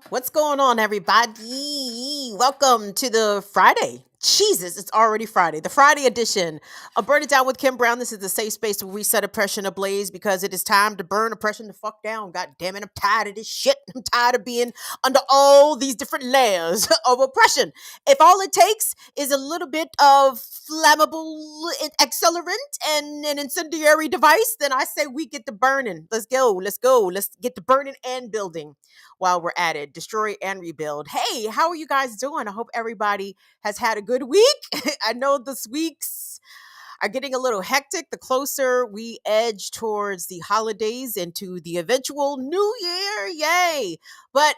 What's going on, everybody? Welcome to the Friday. Jesus, it's already Friday. The Friday edition of Burn It Down with Kim Brown. This is the safe space where we set oppression ablaze because it is time to burn oppression the fuck down. God damn it, I'm tired of this shit. I'm tired of being under all these different layers of oppression. If all it takes is a little bit of flammable accelerant and an incendiary device, then I say we get to burning. Let's go. Let's go. Let's get to burning and building while we're at it. Destroy and rebuild. Hey, how are you guys doing? I hope everybody has had a good week. I know this week's are getting a little hectic the closer we edge towards the holidays into the eventual new year. Yay. But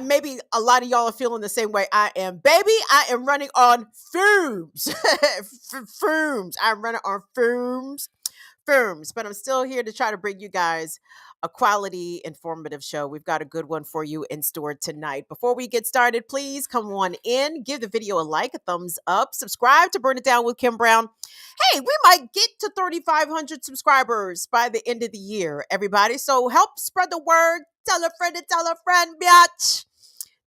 maybe a lot of y'all are feeling the same way I am. Baby, I am running on fumes. Fumes. I'm running on fumes firms, but I'm still here to try to bring you guys a quality, informative show. We've got a good one for you in store tonight. Before we get started, please come on in, give the video a like, a thumbs up, subscribe to Burn It Down with Kim Brown. Hey, we might get to 3,500 subscribers by the end of the year, everybody. So help spread the word. Tell a friend to tell a friend, bitch,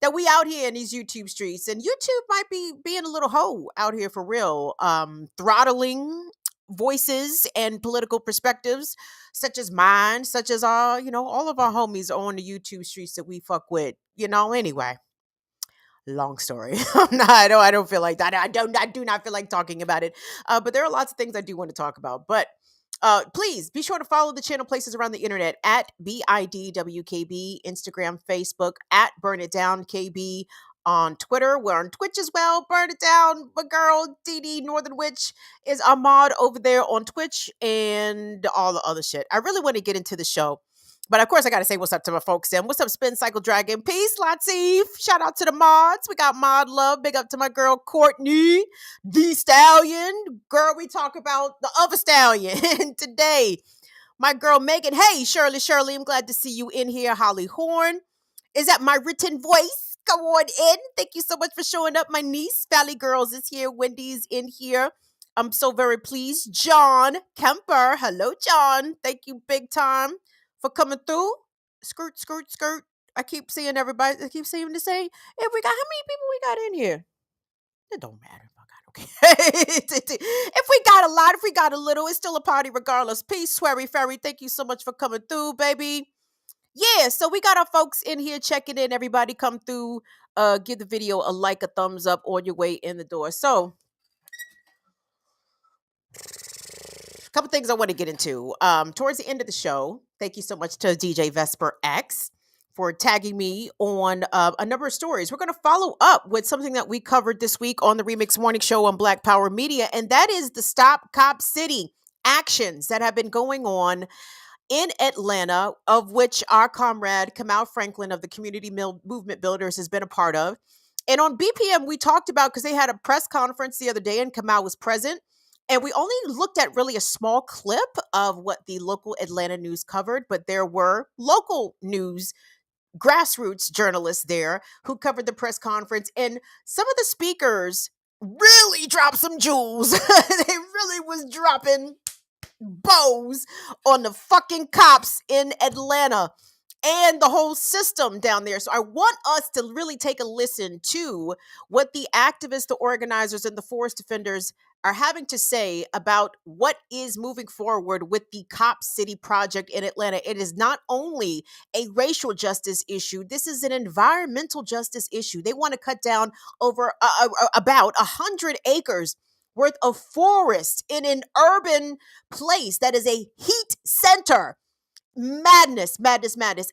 that we out here in these YouTube streets. And YouTube might be being a little hoe out here for real, throttling voices and political perspectives such as mine, such as all of our homies on the YouTube streets that we fuck with. Anyway, long story. No, I don't feel like that. I do not feel like talking about it. But there are lots of things I do want to talk about. But please be sure to follow the channel places around the internet at BIDWKB, Instagram, Facebook, at Burn It Down KB, on Twitter. We're on Twitch as well. Burn It Down. My girl, DD Northern Witch, is a mod over there on Twitch and all the other shit. I really want to get into the show. But of course, I got to say what's up to my folks. Then, what's up, Spin Cycle Dragon? Peace, Latif. Shout out to the mods. We got mod love. Big up to my girl, Courtney, the Stallion. Girl, we talk about the other Stallion today. My girl, Megan. Hey, Shirley, I'm glad to see you in here. Holly Horn. Is that my written voice? Come on in. Thank you so much for showing up. My niece, Valley Girls, is here. Wendy's in here. I'm so very pleased. John Kemper. Hello, John. Thank you big time for coming through. Skirt, skirt, skirt. I keep seeing everybody. I keep seeing to say, if we got how many people we got in here? It don't matter if I got okay. If we got a lot, if we got a little, it's still a party regardless. Peace, Swery Ferry. Thank you so much for coming through, baby. Yeah, so we got our folks in here checking in. Everybody come through. Give the video a like, a thumbs up on your way in the door. So a couple things I want to get into. Towards the end of the show, thank you so much to DJ Vesper X for tagging me on a number of stories. We're going to follow up with something that we covered this week on the Remix Morning Show on Black Power Media, and that is the Stop Cop City actions that have been going on in Atlanta, of which our comrade Kamal Franklin of the Community Movement Builders has been a part of. And on BPM, we talked about, because they had a press conference the other day and Kamal was present. And we only looked at really a small clip of what the local Atlanta news covered, but there were local news grassroots journalists there who covered the press conference. And some of the speakers really dropped some jewels. They really was dropping bows on the fucking cops in Atlanta and the whole system down there. So I want us to really take a listen to what the activists, the organizers, and the forest defenders are having to say about what is moving forward with the Cop City project in Atlanta. It is not only a racial justice issue, this is an environmental justice issue. They want to cut down over about 100 acres worth of forest in an urban place that is a heat center. Madness.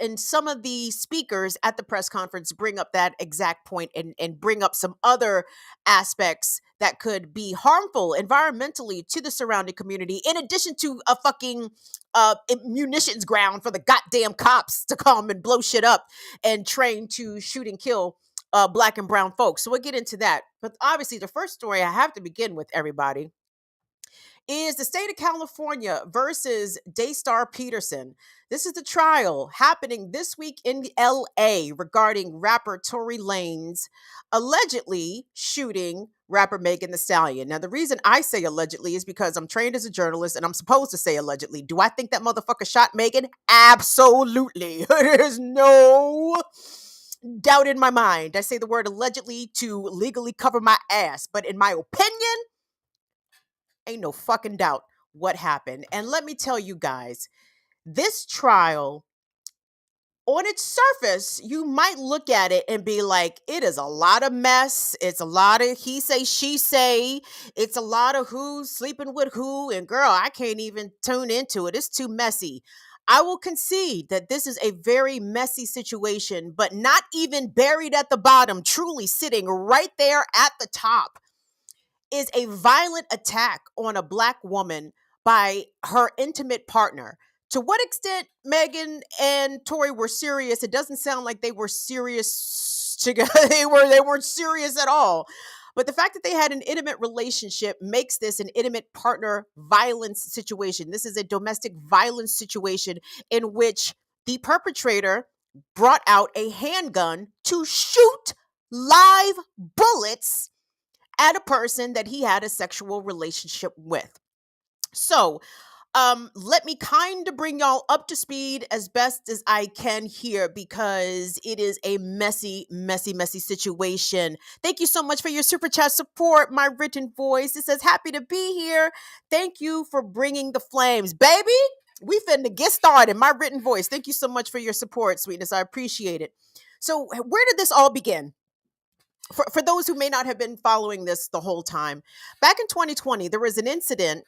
And some of the speakers at the press conference bring up that exact point and bring up some other aspects that could be harmful environmentally to the surrounding community, in addition to a fucking munitions ground for the goddamn cops to come and blow shit up and train to shoot and kill Black and brown folks. So we'll get into that. But obviously, the first story I have to begin with, everybody, is the state of California versus Daystar Peterson. This is the trial happening this week in LA regarding rapper Tory Lanez allegedly shooting rapper Megan Thee Stallion. Now, the reason I say allegedly is because I'm trained as a journalist and I'm supposed to say allegedly. Do I think that motherfucker shot Megan? Absolutely. There's doubt in my mind. I say the word allegedly to legally cover my ass, but in my opinion, ain't no fucking doubt what happened. And let me tell you guys, this trial, on its surface, you might look at it and be like, it is a lot of mess. It's a lot of he say, she say. It's a lot of who's sleeping with who. And girl, I can't even tune into it. It's too messy. I will concede that this is a very messy situation, but not even buried at the bottom, truly sitting right there at the top is a violent attack on a Black woman by her intimate partner. To what extent Megan and Tory were serious, it doesn't sound like they were serious together. They weren't serious at all. But the fact that they had an intimate relationship makes this an intimate partner violence situation. This is a domestic violence situation in which the perpetrator brought out a handgun to shoot live bullets at a person that he had a sexual relationship with. So, let me kind of bring y'all up to speed as best as I can here because it is a messy, messy, messy situation. Thank you so much for your super chat support. My written voice, it says, happy to be here. Thank you for bringing the flames. Baby, we finna get started. My written voice. Thank you so much for your support, sweetness. I appreciate it. So, where did this all begin? For those who may not have been following this the whole time, back in 2020, there was an incident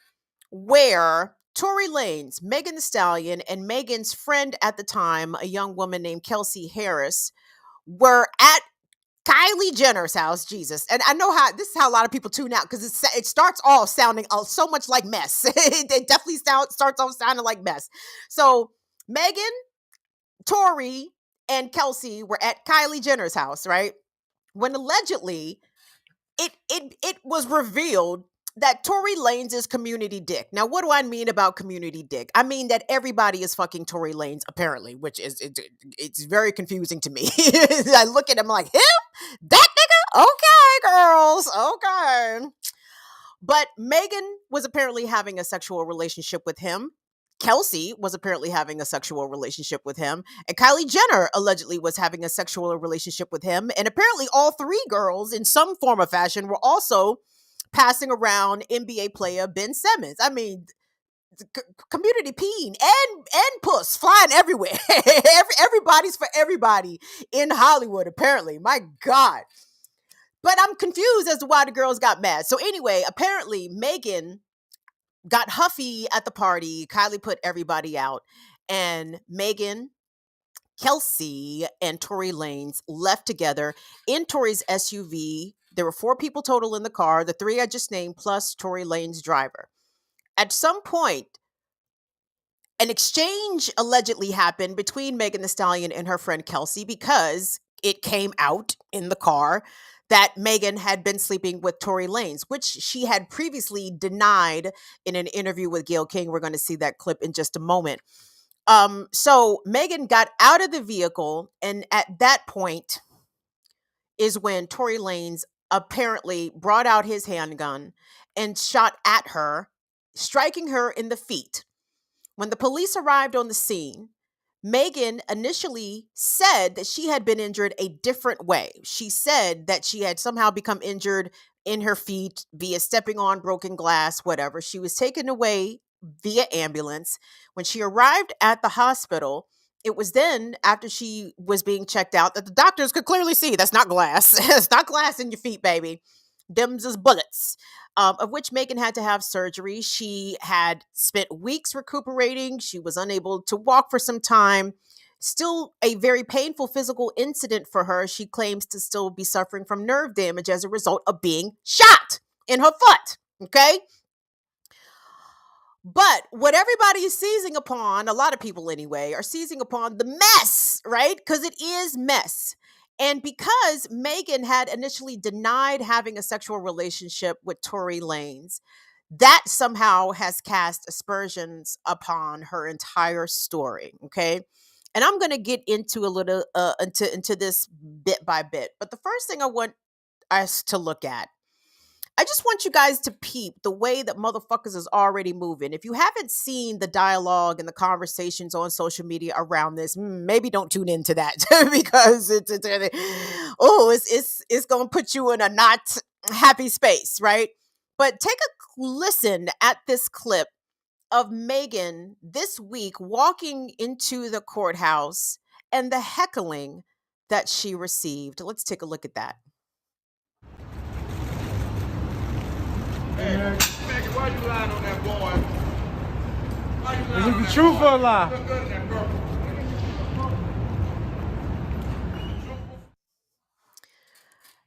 where Tory Lanez, Megan Thee Stallion, and Megan's friend at the time, a young woman named Kelsey Harris, were at Kylie Jenner's house. Jesus. And I know how this is how a lot of people tune out because it starts off sounding so much like mess. It definitely starts off sounding like mess. So Megan, Tory, and Kelsey were at Kylie Jenner's house, right? When allegedly it was revealed that Tory Lanez is community dick. Now, what do I mean about community dick? I mean that everybody is fucking Tory Lanez, apparently, which is it's very confusing to me. I look at him like, him? That nigga? Okay, girls. Okay. But Megan was apparently having a sexual relationship with him. Kelsey was apparently having a sexual relationship with him. And Kylie Jenner allegedly was having a sexual relationship with him. And apparently, all three girls, in some form or fashion, were also passing around NBA player Ben Simmons. I mean, community peen and puss flying everywhere. Everybody's for everybody in Hollywood, apparently. My God. But I'm confused as to why the girls got mad. So anyway, apparently Megan got huffy at the party. Kylie put everybody out. And Megan, Kelsey, and Tory Lanez left together in Tory's SUV. There were 4 people total in the car, the 3 I just named, plus Tory Lanez' driver. At some point, an exchange allegedly happened between Megan Thee Stallion and her friend Kelsey because it came out in the car that Megan had been sleeping with Tory Lanez, which she had previously denied in an interview with Gayle King. We're going to see that clip in just a moment. So Megan got out of the vehicle, and at that point is when Tory Lanez apparently brought out his handgun and shot at her, striking her in the feet. When the police arrived on the scene, Megan initially said that she had been injured a different way. She said that she had somehow become injured in her feet via stepping on broken glass, whatever. She was taken away via ambulance. When she arrived at the hospital, it was then, after she was being checked out, that the doctors could clearly see that's not glass. It's not glass in your feet, baby. Them's is bullets. Of which Megan had to have surgery. She had spent weeks recuperating. She was unable to walk for some time. Still a very painful physical incident for her. She claims to still be suffering from nerve damage as a result of being shot in her foot. Okay? But what everybody is seizing upon, a lot of people anyway, are seizing upon the mess, right? Because it is mess. And because Megan had initially denied having a sexual relationship with Tory Lanez, that somehow has cast aspersions upon her entire story. Okay. And I'm going to get into a little into this bit by bit. But the first thing I want us to look at I just want you guys to peep the way that motherfuckers is already moving. If you haven't seen the dialogue and the conversations on social media around this, maybe don't tune into that because it's gonna put you in a not happy space, right? But take a listen at this clip of Megan this week walking into the courthouse and the heckling that she received. Let's take a look at that. Hey, Megan, why you lying on that boy? Why you lying Is on it the that truth boy? or a lie? Look good in that purple.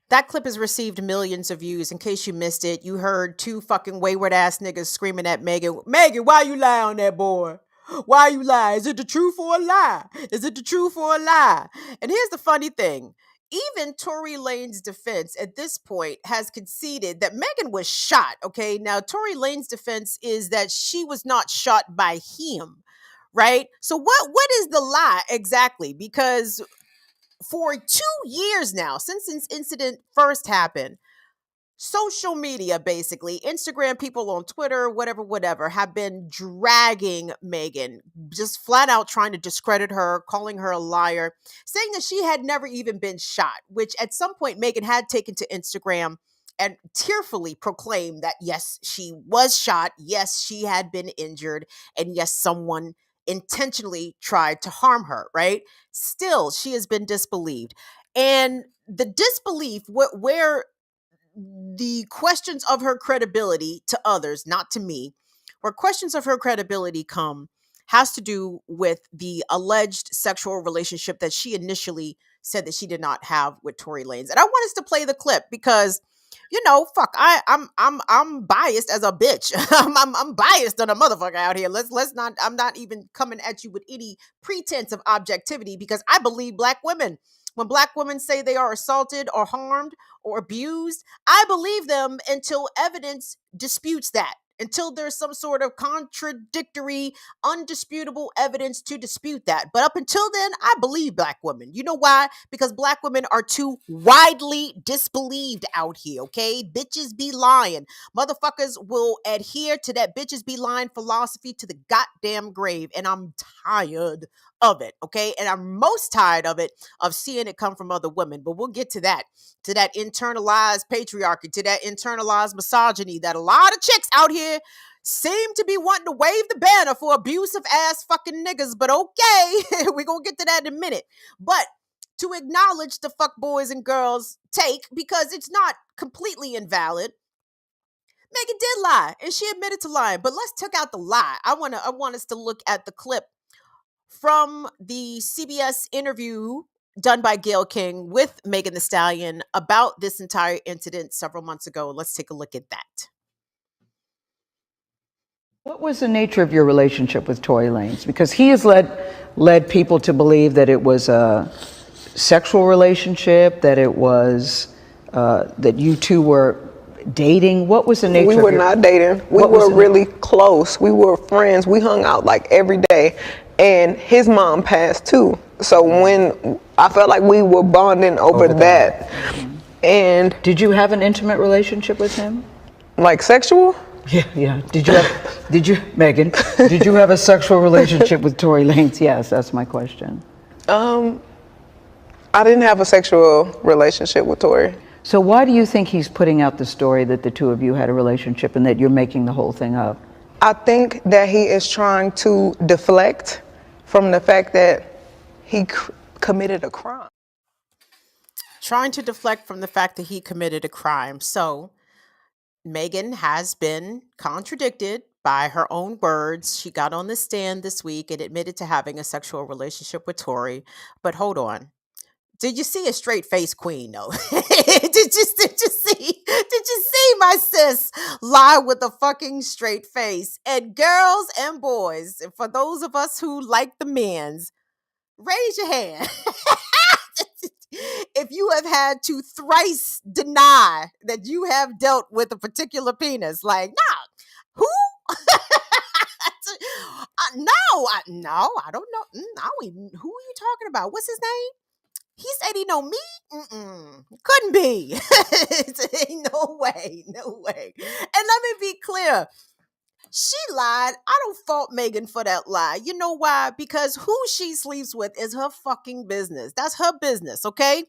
That clip has received millions of views. In case you missed it, you heard two fucking wayward ass niggas screaming at Megan, Megan, why you lie on that boy? Why you lie? Is it the truth or a lie? Is it the truth or a lie? And here's the funny thing. Even Tory Lanez's defense at this point has conceded that Megan was shot. Okay. Now, Tory Lanez's defense is that she was not shot by him. Right. So what is the lie exactly? Because for 2 years now, since this incident first happened, social media, basically Instagram, people on Twitter, whatever, have been dragging Megan, just flat out trying to discredit her, calling her a liar, saying that she had never even been shot, which at some point Megan had taken to Instagram and tearfully proclaimed that yes, she was shot, yes, she had been injured, and yes, someone intentionally tried to harm her, right? Still, she has been disbelieved. And the disbelief, where the questions of her credibility to others, not to me, where questions of her credibility come, has to do with the alleged sexual relationship that she initially said that she did not have with Tory Lanez. And I want us to play the clip because, fuck, I'm biased as a bitch. I'm biased on a motherfucker out here. Let's not. I'm not even coming at you with any pretense of objectivity because I believe black women. When black women say they are assaulted or harmed or abused, I believe them until evidence disputes that. Until there's some sort of contradictory, undisputable evidence to dispute that. But up until then, I believe black women. You know why? Because black women are too widely disbelieved out here, okay? Bitches be lying. Motherfuckers will adhere to that bitches be lying philosophy to the goddamn grave. And I'm tired of it, okay? And I'm most tired of seeing it come from other women. But we'll get to that internalized patriarchy, to that internalized misogyny that a lot of chicks out here seem to be wanting to wave the banner for abusive ass fucking niggas. But okay, we're gonna get to that in a minute. But to acknowledge the fuck boys and girls take, because it's not completely invalid. Megan did lie, and she admitted to lying. But let's take out the lie. I want us to look at the clip from the CBS interview done by Gayle King with Megan Thee Stallion about this entire incident several months ago. Let's take a look at that. What was the nature of your relationship with Tory Lanez? Because he has led people to believe that it was a sexual relationship, that it was that you two were dating. What was the nature? We were not dating. We were really close. We were friends. We hung out like every day. And his mom passed too. So when I felt like we were bonding over that. Mm-hmm. And did you have an intimate relationship with him? Like sexual? Yeah. Megan, did you have a sexual relationship with Tory Lanez? Yes, that's my question. I didn't have a sexual relationship with Tory. So why do you think he's putting out the story that the two of you had a relationship and that you're making the whole thing up? I think that he is trying to deflect from the fact that he committed a crime. Trying to deflect from the fact that he committed a crime. So Megan has been contradicted by her own words. She got on the stand this week and admitted to having a sexual relationship with Tory. But hold on. Did you see a straight face queen though? did you see my sis lie with a fucking straight face? And girls and boys, for those of us who like the men's, raise your hand. If you have had to thrice deny that you have dealt with a particular penis, like, nah, who? No, I don't know. I don't even, who are you talking about? What's his name? He said he know me? Couldn't be. Ain't no way, no way. And let me be clear. She lied. I don't fault Megan for that lie. You know why? Because who she sleeps with is her fucking business. That's her business, okay?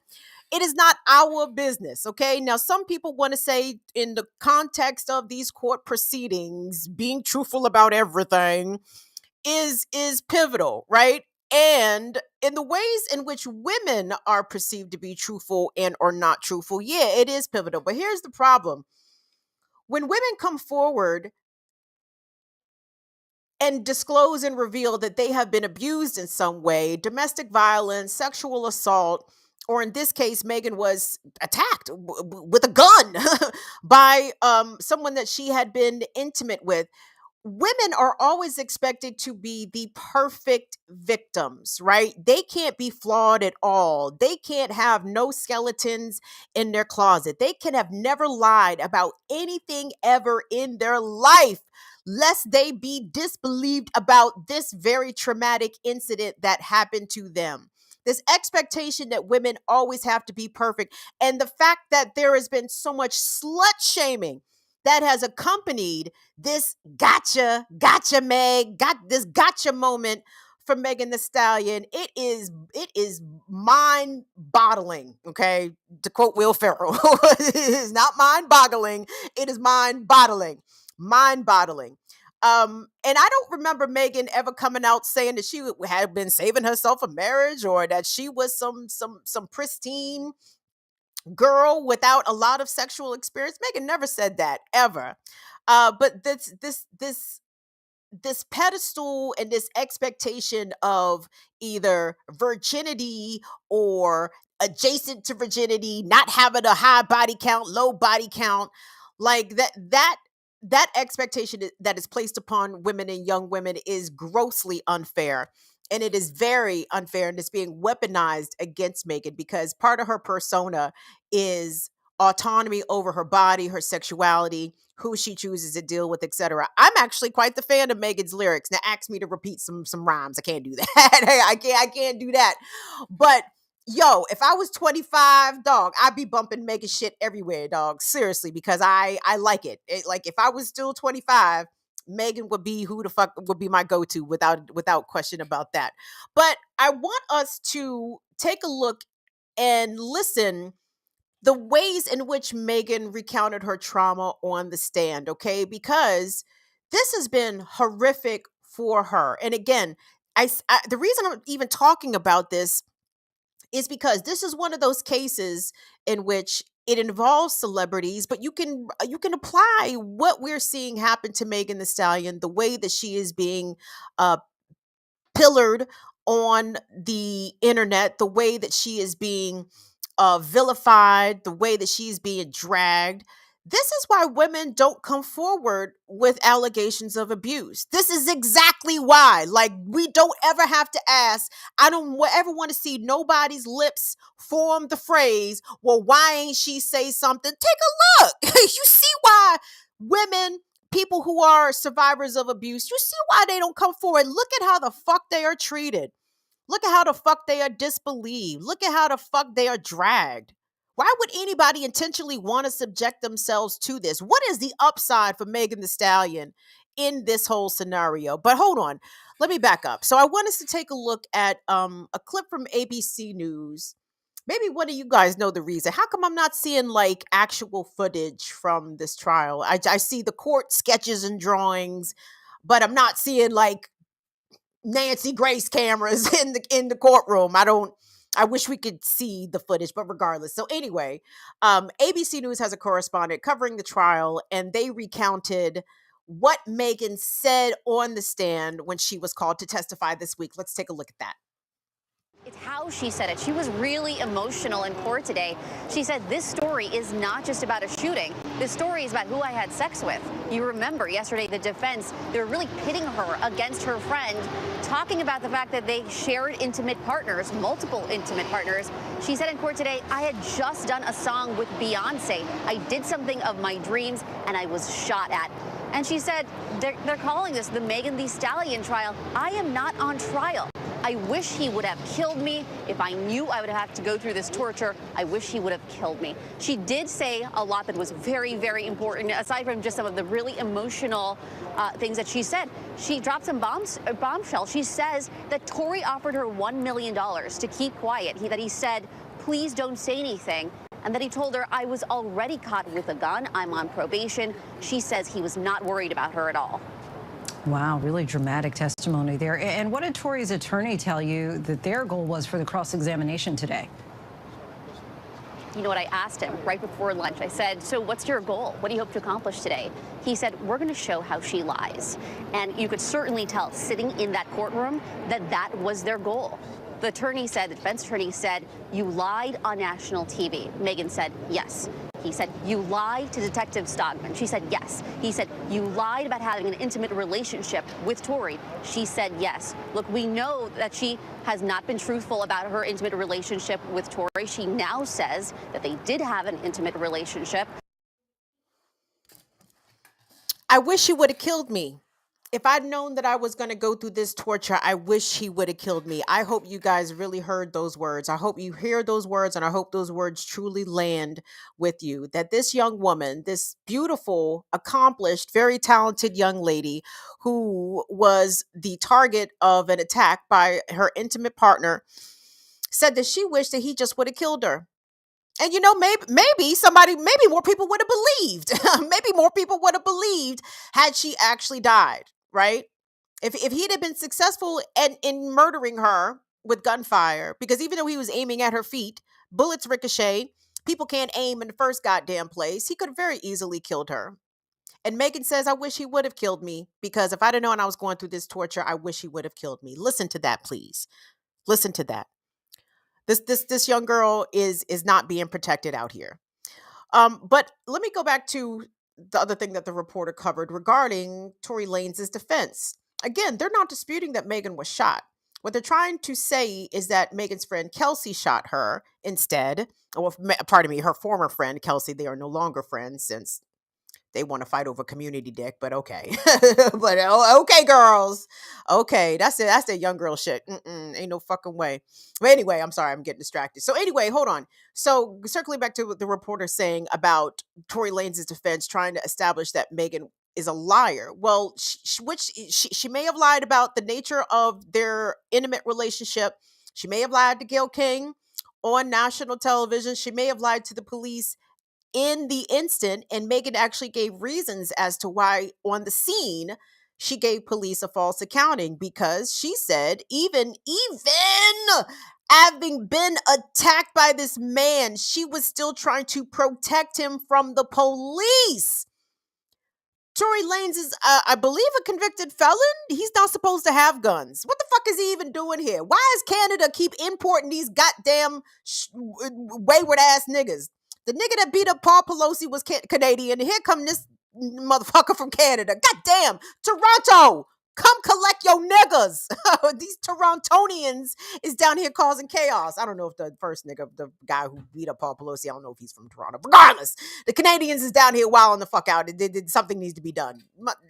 It is not our business, okay? Now, some people want to say, in the context of these court proceedings, being truthful about everything is pivotal, right? And in the ways in which women are perceived to be truthful and or not truthful, yeah, it is pivotal. But here's the problem. When women come forward and disclose and reveal that they have been abused in some way, domestic violence, sexual assault, or in this case, Megan was attacked with a gun by someone that she had been intimate with. Women are always expected to be the perfect victims, right? They can't be flawed at all. They can't have no skeletons in their closet. They can have never lied about anything ever in their life, lest they be disbelieved about this very traumatic incident that happened to them. This expectation that women always have to be perfect, and the fact that there has been so much slut shaming that has accompanied this gotcha Meg, got this gotcha moment for Megan Thee Stallion. It is mind boggling. Okay, to quote Will Ferrell, it is not mind boggling. It is mind boggling. Mind boggling. And I don't remember Megan ever coming out saying that she had been saving herself a marriage or that she was some pristine girl without a lot of sexual experience. Megan never said that ever. But this pedestal and this expectation of either virginity or adjacent to virginity, not having a high body count, low body count, like that expectation that is placed upon women and young women is grossly unfair. And it is very unfair, and it's being weaponized against Megan because part of her persona is autonomy over her body, her sexuality, who she chooses to deal with, etc. I'm actually quite the fan of Megan's lyrics. Now, ask me to repeat some rhymes. I can't do that. I can't do that. But yo, if I was 25, dog, I'd be bumping Megan shit everywhere, dog. Seriously, because I like it. Like if I was still 25, Megan would be who the fuck would be my go-to without question about that. But I want us to take a look and listen the ways in which Megan recounted her trauma on the stand, okay? Because this has been horrific for her. And again, the reason I'm even talking about this is because this is one of those cases in which it involves celebrities, but you can apply what we're seeing happen to Megan Thee Stallion, the way that she is being uh, pillared on the internet, the way that she is being vilified, the way that she's being dragged. This is why women don't come forward with allegations of abuse. This is exactly why. Like, we don't ever have to ask. I don't ever want to see nobody's lips form the phrase, well, why ain't she say something? Take a look. You see why women, people who are survivors of abuse, you see why they don't come forward. Look at how the fuck they are treated. Look at how the fuck they are disbelieved. Look at how the fuck they are dragged. Why would anybody intentionally want to subject themselves to this? What is the upside for Megan Thee Stallion in this whole scenario? But hold on, let me back up. So I want us to take a look at a clip from ABC News. Maybe one of you guys know the reason. How come I'm not seeing like actual footage from this trial? I see the court sketches and drawings, but I'm not seeing like Nancy Grace cameras in the courtroom. I wish we could see the footage, but regardless. So anyway, ABC News has a correspondent covering the trial, and they recounted what Megan said on the stand when she was called to testify this week. Let's take a look at that. It's how she said it. She was really emotional in court today. She said, this story is not just about a shooting. This story is about who I had sex with. You remember yesterday, the defense, they were really pitting her against her friend, talking about the fact that they shared intimate partners, multiple intimate partners. She said in court today, I had just done a song with Beyonce. I did something of my dreams, and I was shot at. And she said, they're calling this the Megan Thee Stallion trial. I am not on trial. I wish he would have killed me. If I knew I would have to go through this torture, I wish he would have killed me. She did say a lot that was very, very important, aside from just some of the really emotional things that she said. She dropped some bombshells. She says that Tory offered her $1 million to keep quiet, that he said, please don't say anything. And that he told her, I was already caught with a gun. I'm on probation. She says he was not worried about her at all. Wow, really dramatic testimony there. And what did Tory's attorney tell you that their goal was for the cross-examination today? You know what, I asked him right before lunch. I said, so what's your goal? What do you hope to accomplish today? He said, we're going to show how she lies. And you could certainly tell sitting in that courtroom that that was their goal. The attorney said, the defense attorney said, you lied on national TV. Megan said, yes. He said, you lied to Detective Stogman. She said, yes. He said, you lied about having an intimate relationship with Tory. She said, yes. Look, we know that she has not been truthful about her intimate relationship with Tory. She now says that they did have an intimate relationship. I wish he would have killed me. If I'd known that I was going to go through this torture, I wish he would have killed me. I hope you guys really heard those words. I hope you hear those words, and I hope those words truly land with you. That this young woman, this beautiful, accomplished, very talented young lady who was the target of an attack by her intimate partner, said that she wished that he just would have killed her. And maybe more people would have believed. Maybe more people would have believed had she actually died, right? If he'd have been successful in murdering her with gunfire, because even though he was aiming at her feet, bullets ricochet, people can't aim in the first goddamn place, he could have very easily killed her. And Megan says, I wish he would have killed me, because if I'd have known I was going through this torture, I wish he would have killed me. Listen to that, please. Listen to that. This young girl is not being protected out here. But let me go back to the other thing that the reporter covered regarding Tory Lanez's defense. Again, they're not disputing that Megan was shot. What they're trying to say is that Megan's friend Kelsey shot her instead. Well, pardon me, her former friend Kelsey. They are no longer friends since they want to fight over community dick, but okay. But okay, girls. Okay, that's it. That's that young girl shit. Ain't no fucking way. But anyway, I'm sorry, I'm getting distracted. So anyway, hold on. So circling back to what the reporter saying about Tory Lanez's defense, trying to establish that Megan is a liar. Well, she may have lied about the nature of their intimate relationship. She may have lied to Gayle King on national television. She may have lied to the police in the instant, and Megan actually gave reasons as to why on the scene she gave police a false accounting, because she said even having been attacked by this man, she was still trying to protect him from the police. Tory Lanez is, I believe, a convicted felon. He's not supposed to have guns. What the fuck is he even doing here? Why is Canada keep importing these goddamn wayward ass niggas? The nigga that beat up Paul Pelosi was Canadian. And here come this motherfucker from Canada. Goddamn, Toronto, come collect your niggas. These Torontonians is down here causing chaos. I don't know if the first nigga, the guy who beat up Paul Pelosi, I don't know if he's from Toronto. Regardless, the Canadians is down here wilding the fuck out. Something needs to be done.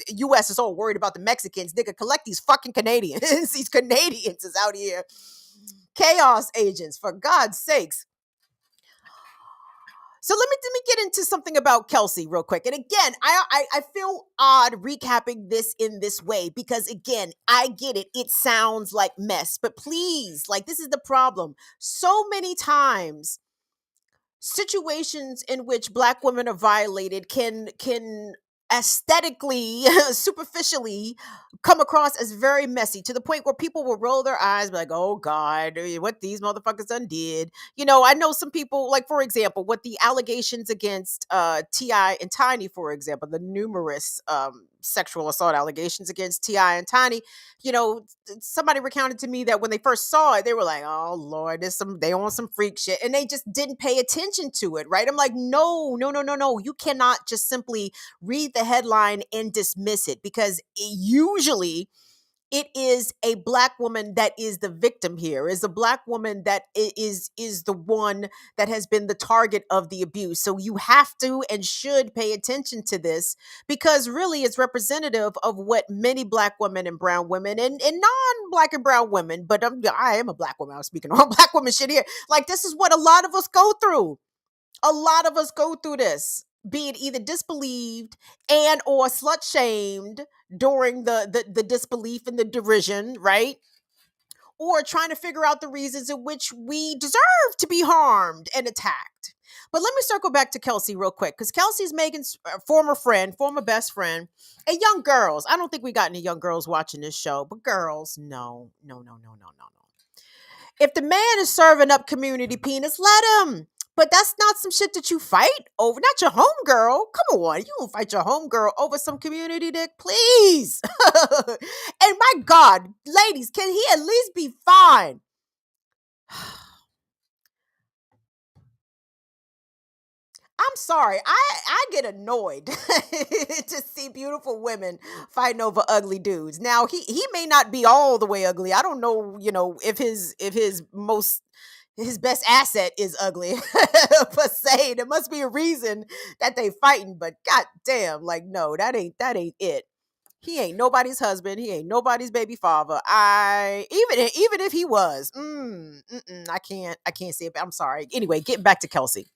U.S. is all worried about the Mexicans. Nigga, collect these fucking Canadians. These Canadians is out here. Chaos agents, for God's sakes. So let me get into something about Kelsey real quick. And again, I feel odd recapping this in this way because, again, I get it. It sounds like mess. But please, like, this is the problem. So many times, situations in which Black women are violated can aesthetically, superficially come across as very messy, to the point where people will roll their eyes, be like, oh God, what these motherfuckers done did. You know, I know some people, like, for example, what the allegations against T.I. and Tiny, for example, the numerous sexual assault allegations against T.I. and Tiny, you know, somebody recounted to me that when they first saw it, they were like, oh Lord, they on some freak shit. And they just didn't pay attention to it, right? I'm like, no. You cannot just simply read the headline and dismiss it, because usually it is a Black woman that is the victim here, is a Black woman that is the one that has been the target of the abuse. So you have to and should pay attention to this, because really it's representative of what many Black women and brown women and black and brown women, but I am a black woman. I'm speaking on black women shit here. Like, this is what a lot of us go through. A lot of us go through this, being either disbelieved and or slut shamed during the disbelief and the derision, right? Or trying to figure out the reasons in which we deserve to be harmed and attacked. But let me circle back to Kelsey real quick, because Kelsey's Megan's former friend, former best friend, and young girls. I don't think we got any young girls watching this show, but girls, no. If the man is serving up community penis, let him. But that's not some shit that you fight over. Not your homegirl. Come on. You don't fight your homegirl over some community dick, please. And my God, ladies, can he at least be fine? I'm sorry. I get annoyed to see beautiful women fighting over ugly dudes. Now he may not be all the way ugly. I don't know, if his best asset is ugly per se. There must be a reason that they fighting, but god damn, like, no, that ain't it. He ain't nobody's husband. He ain't nobody's baby father. Even if he was, I can't say it. I'm sorry. Anyway, getting back to Kelsey.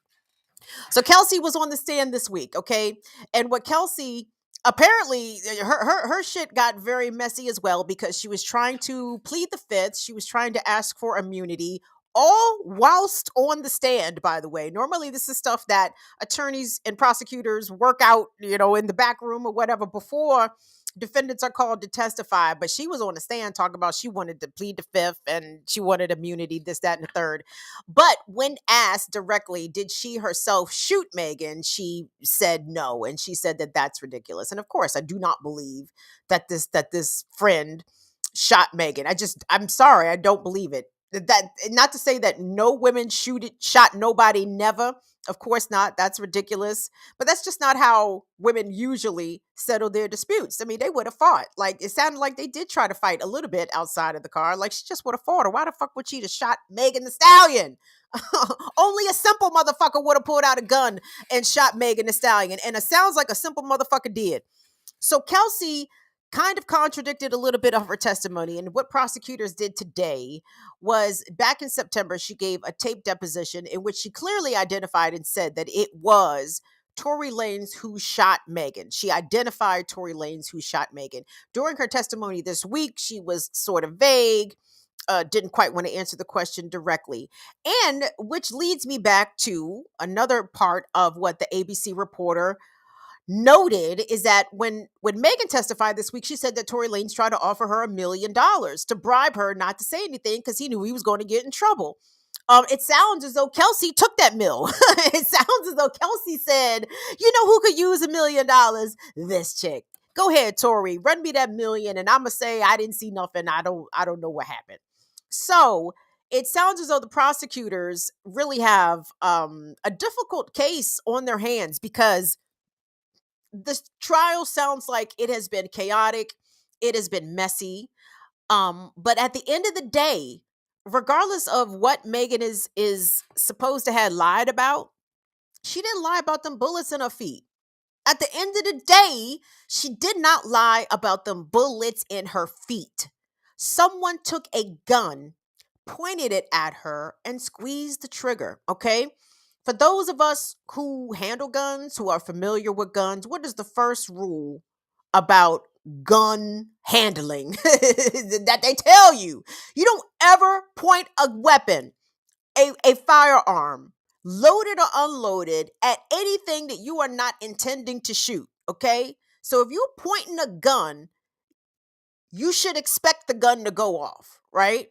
So Kelsey was on the stand this week, okay? And what Kelsey apparently her shit got very messy as well, because she was trying to plead the fifth. She was trying to ask for immunity, all whilst on the stand, by the way. Normally this is stuff that attorneys and prosecutors work out, in the back room or whatever before defendants are called to testify. But she was on the stand talking about she wanted to plead the fifth and she wanted immunity, this, that, and the third. But when asked directly, did she herself shoot Megan, she said no. And she said that that's ridiculous. And of course, I do not believe that this friend shot Megan. I'm sorry, I don't believe it. That, not to say that no women shot nobody, never. Of course not. That's ridiculous. But that's just not how women usually settle their disputes. I mean, they would have fought. Like, it sounded like they did try to fight a little bit outside of the car. Like, she just would have fought her. Why the fuck would she have shot Megan Thee Stallion? Only a simple motherfucker would have pulled out a gun and shot Megan Thee Stallion. And it sounds like a simple motherfucker did. So Kelsey kind of contradicted a little bit of her testimony. And what prosecutors did today was, back in September, she gave a tape deposition in which she clearly identified and said that it was Tory Lanez who shot Megan. She identified Tory Lanez who shot Megan. During her testimony this week, she was sort of vague, didn't quite want to answer the question directly. And which leads me back to another part of what the ABC reporter noted, is that when Megan testified this week, she said that Tory Lanez tried to offer her $1 million to bribe her not to say anything because he knew he was going to get in trouble. It sounds as though Kelsey took that mill. It sounds as though Kelsey said, you know who could use $1 million? This chick. Go ahead, Tory, run me that $1 million, and I'ma say I didn't see nothing. I don't know what happened. So it sounds as though the prosecutors really have a difficult case on their hands, because this trial sounds like it has been chaotic. It has been messy. But at the end of the day, regardless of what Megan is supposed to have lied about, she didn't lie about them bullets in her feet. At the end of the day, she did not lie about them bullets in her feet. Someone took a gun, pointed it at her, and squeezed the trigger, okay? For those of us who handle guns, who are familiar with guns, what is the first rule about gun handling that they tell you? You don't ever point a weapon, a firearm, loaded or unloaded, at anything that you are not intending to shoot, okay? So if you're pointing a gun, you should expect the gun to go off, right?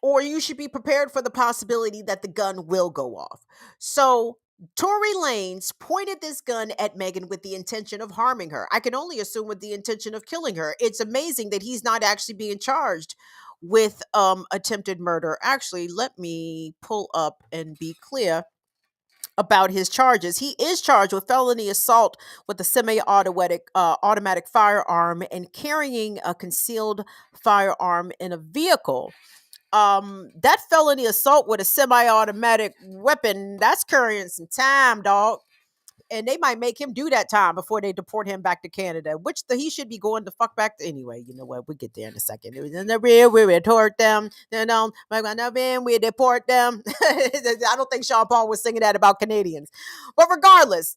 Or you should be prepared for the possibility that the gun will go off. So Tory Lanez pointed this gun at Megan with the intention of harming her. I can only assume with the intention of killing her. It's amazing that he's not actually being charged with attempted murder. Actually, let me pull up and be clear about his charges. He is charged with felony assault with a semi-automatic firearm and carrying a concealed firearm in a vehicle. That felony assault with a semi-automatic weapon, that's carrying some time, dog. and they might make him do that time before they deport him back to Canada, which he should be going the fuck back to anyway. You know what? We'll get there in a second. It was in the rear, we deport them. We deport them. I don't think Sean Paul was singing that about Canadians. But regardless,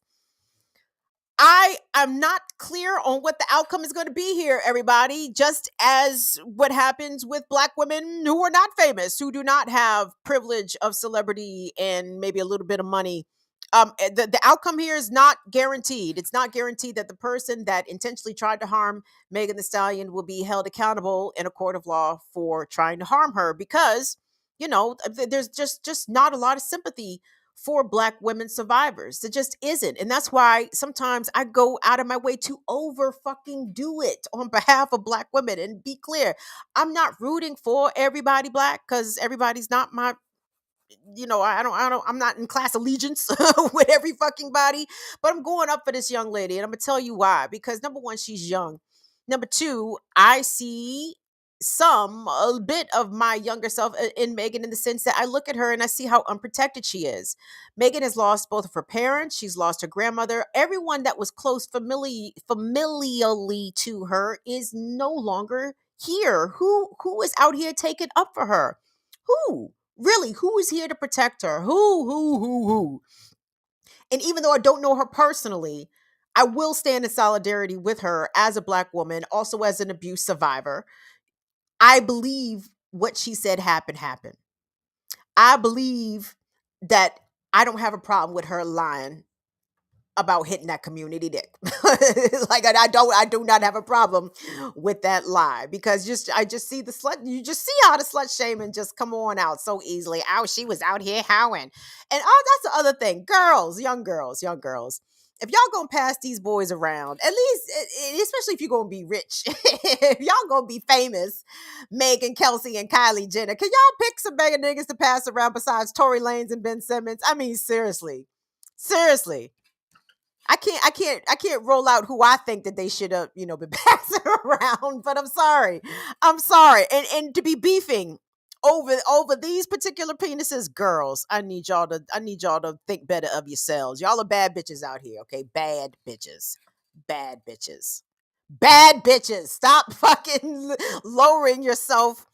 I am not clear on what the outcome is going to be here, everybody. Just as what happens with Black women who are not famous, who do not have privilege of celebrity and maybe a little bit of money. The outcome here is not guaranteed. It's not guaranteed that the person that intentionally tried to harm Megan Thee Stallion will be held accountable in a court of law for trying to harm her, because, there's just not a lot of sympathy for Black women survivors. It just isn't. And that's why sometimes I go out of my way to over fucking do it on behalf of Black women. And be clear, I'm not rooting for everybody Black, because everybody's not my, I'm not in class allegiance with every fucking body, but I'm going up for this young lady. And I'm going to tell you why. Because number one, she's young. Number two, I see a bit of my younger self in Megan, in the sense that I look at her and I see how unprotected she is. Megan has lost both of her parents. She's lost her grandmother. Everyone that was close familially to her is no longer here. Who is out here taking up for her? Who? Really, who is here to protect her? Who? And even though I don't know her personally, I will stand in solidarity with her as a Black woman, also as an abuse survivor. I believe what she said happened. I believe that I don't have a problem with her lying about hitting that community dick. Like, I do not have a problem with that lie, because I just see the slut. You just see how the slut shaming just come on out so easily. Oh, she was out here howling. And that's the other thing. Young girls. If y'all gonna pass these boys around, at least, especially if you're gonna be rich, if y'all gonna be famous, Megan, Kelsey, and Kylie Jenner, can y'all pick some bigger niggas to pass around besides Tory Lanez and Ben Simmons? I mean, seriously. I can't roll out who I think that they should have, been passing around, but I'm sorry. And to be beefing over these particular penises, girls, I need y'all to think better of yourselves. Y'all are bad bitches out here, okay? Bad bitches. Stop fucking lowering yourself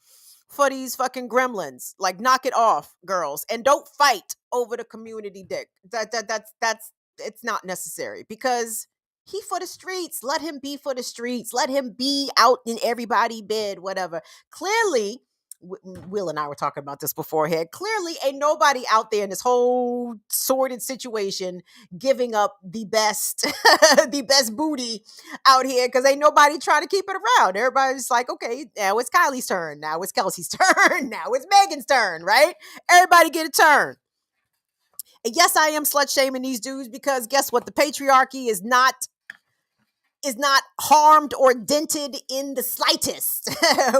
for these fucking gremlins. Like, knock it off, girls. And don't fight over the community dick. That's it's not necessary, because he for the streets. Let him be for the streets. Let him be out in everybody bed, whatever. Clearly, Will and I were talking about this beforehand. Clearly, ain't nobody out there in this whole sordid situation giving up the best, the best booty out here, because ain't nobody trying to keep it around. Everybody's like, okay, now it's Kylie's turn. Now it's Kelsey's turn. Now it's Megan's turn, right? Everybody get a turn. And yes, I am slut shaming these dudes, because guess what? The patriarchy is not harmed or dented in the slightest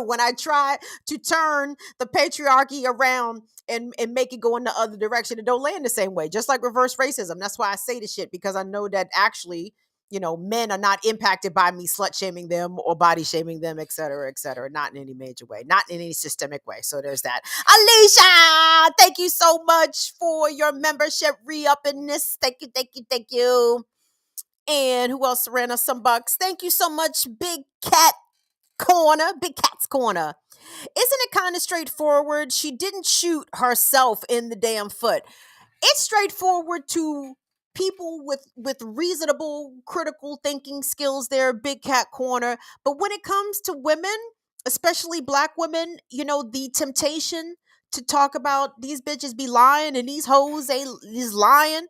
when I try to turn the patriarchy around and make it go in the other direction. It don't land the same way, just like reverse racism. That's why I say this shit, because I know that actually, men are not impacted by me slut shaming them or body shaming them, et cetera, not in any major way, not in any systemic way. So there's that. Alicia, thank you so much for your membership re-uppiness. Thank you. And who else ran us some bucks? Thank you so much, Big Cat's Corner. Isn't it kind of straightforward? She didn't shoot herself in the damn foot. It's straightforward to people with reasonable critical thinking skills there, Big Cat Corner. But when it comes to women, especially Black women, the temptation to talk about these bitches be lying and these hoes is lying,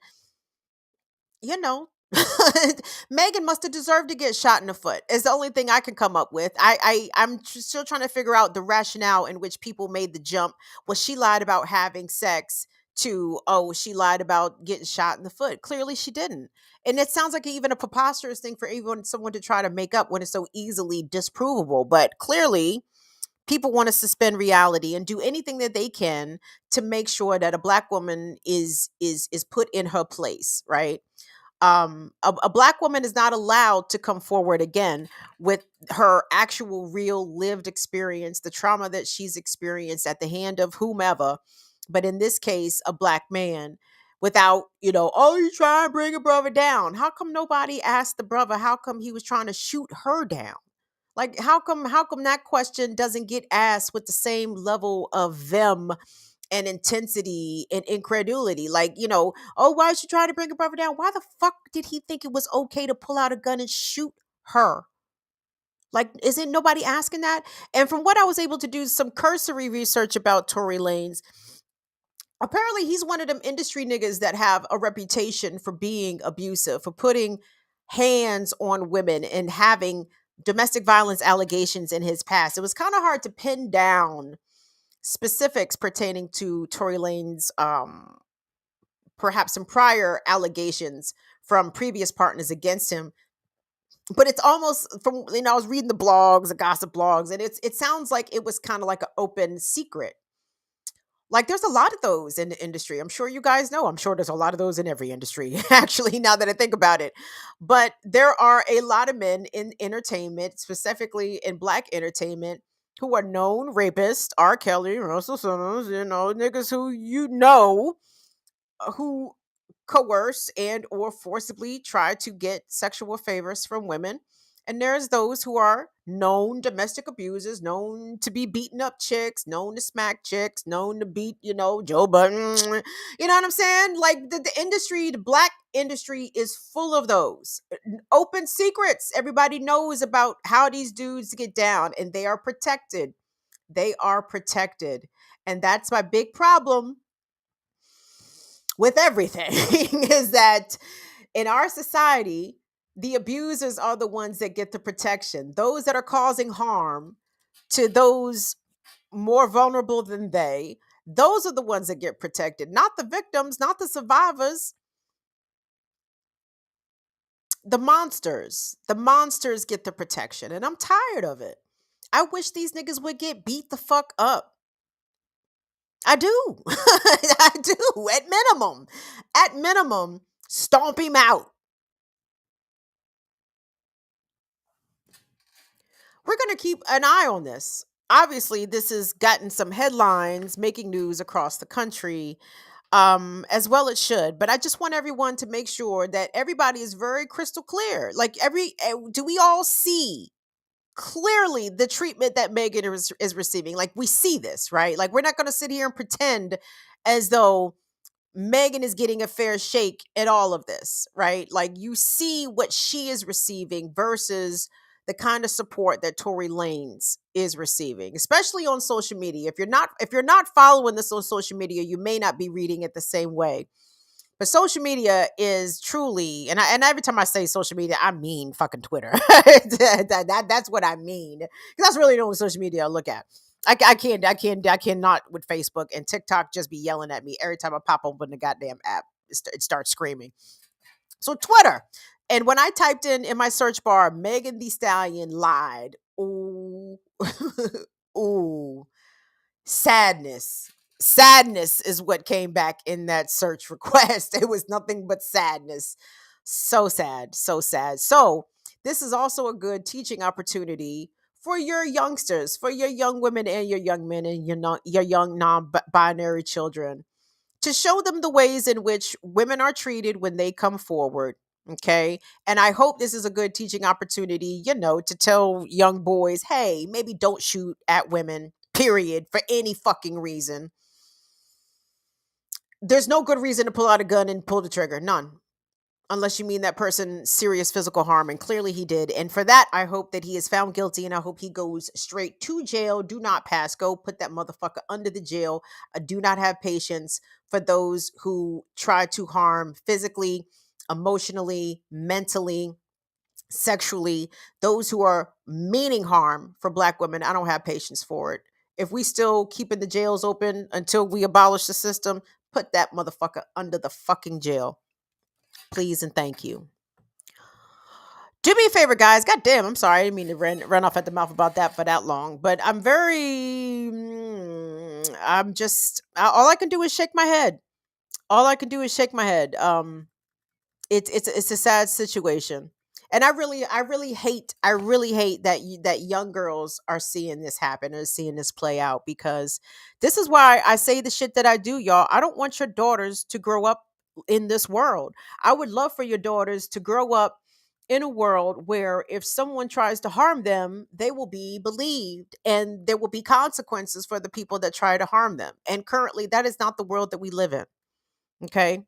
Megan must have deserved to get shot in the foot. It's the only thing I can come up with. I'm still trying to figure out the rationale in which people made the jump. Was she lied about having sex to, she lied about getting shot in the foot? Clearly she didn't. And it sounds like even a preposterous thing for even someone to try to make up when it's so easily disprovable. But clearly people want to suspend reality and do anything that they can to make sure that a Black woman is put in her place, right? A Black woman is not allowed to come forward again with her actual real lived experience, the trauma that she's experienced at the hand of whomever, but in this case, a Black man, without, oh, you try and bring a brother down. How come nobody asked the brother how come he was trying to shoot her down? Like, how come that question doesn't get asked with the same level of vim and intensity and incredulity? Like, oh, why is she trying to bring a brother down? Why the fuck did he think it was okay to pull out a gun and shoot her? Like, isn't nobody asking that? And from what I was able to do some cursory research about Tory Lanez, apparently he's one of them industry niggas that have a reputation for being abusive, for putting hands on women and having domestic violence allegations in his past. It was kind of hard to pin down specifics pertaining to Tory Lanez, perhaps some prior allegations from previous partners against him. But it's almost from, I was reading the blogs, the gossip blogs, and it sounds like it was kind of like an open secret. Like, there's a lot of those in the industry. I'm sure you guys know. I'm sure there's a lot of those in every industry, actually, now that I think about it. But there are a lot of men in entertainment, specifically in Black entertainment, who are known rapists, R. Kelly, Russell Simmons, niggas who coerce and or forcibly try to get sexual favors from women. And there's those who are known domestic abusers, known to be beating up chicks, known to smack chicks, known to beat, Joe Button. You know what I'm saying? Like, the industry, the Black industry is full of those open secrets. Everybody knows about how these dudes get down, and they are protected. They are protected. And that's my big problem with everything is that in our society, the abusers are the ones that get the protection. Those that are causing harm to those more vulnerable than those are the ones that get protected, not the victims, not the survivors. The monsters get the protection, and I'm tired of it. I wish these niggas would get beat the fuck up. I do. I do. At minimum, stomp him out. We're going to keep an eye on this. Obviously, this has gotten some headlines, making news across the country, as well it should. But I just want everyone to make sure that everybody is very crystal clear. Like, do we all see clearly the treatment that Megan is receiving? Like, we see this, right? Like, we're not going to sit here and pretend as though Megan is getting a fair shake at all of this, right? Like, you see what she is receiving versus the kind of support that Tory Lanez is receiving, especially on social media. If you're not following this on social media, you may not be reading it the same way. But social media is truly, and every time I say social media, I mean fucking Twitter. That's what I mean. Because that's really the only social media I look at. I cannot with Facebook, and TikTok just be yelling at me every time I pop open the goddamn app. It starts screaming. So Twitter. And when I typed in my search bar, Megan Thee Stallion lied. Ooh. Ooh. Sadness. Sadness is what came back in that search request. It was nothing but sadness. So sad. So sad. So this is also a good teaching opportunity for your youngsters, for your young women and your young men and your young non-binary children, to show them the ways in which women are treated when they come forward. Okay. And I hope this is a good teaching opportunity, to tell young boys, hey, maybe don't shoot at women, period, for any fucking reason. There's no good reason to pull out a gun and pull the trigger. None. Unless you mean that person serious physical harm. And clearly he did. And for that, I hope that he is found guilty, and I hope he goes straight to jail. Do not pass go. Put that motherfucker under the jail. I do not have patience for those who try to harm physically, emotionally, mentally, sexually. Those who are meaning harm for Black women, I don't have patience for it. If we still keeping the jails open until we abolish the system, put that motherfucker under the fucking jail. Please and thank you. Do me a favor, guys. God damn, I'm sorry. I didn't mean to run off at the mouth about that for that long. But I'm just, all I can do is shake my head. All I can do is shake my head. It's a sad situation. And I really hate that young girls are seeing this happen or seeing this play out, because this is why I say the shit that I do, y'all. I don't want your daughters to grow up in this world. I would love for your daughters to grow up in a world where if someone tries to harm them, they will be believed and there will be consequences for the people that try to harm them. And currently, that is not the world that we live in. Okay.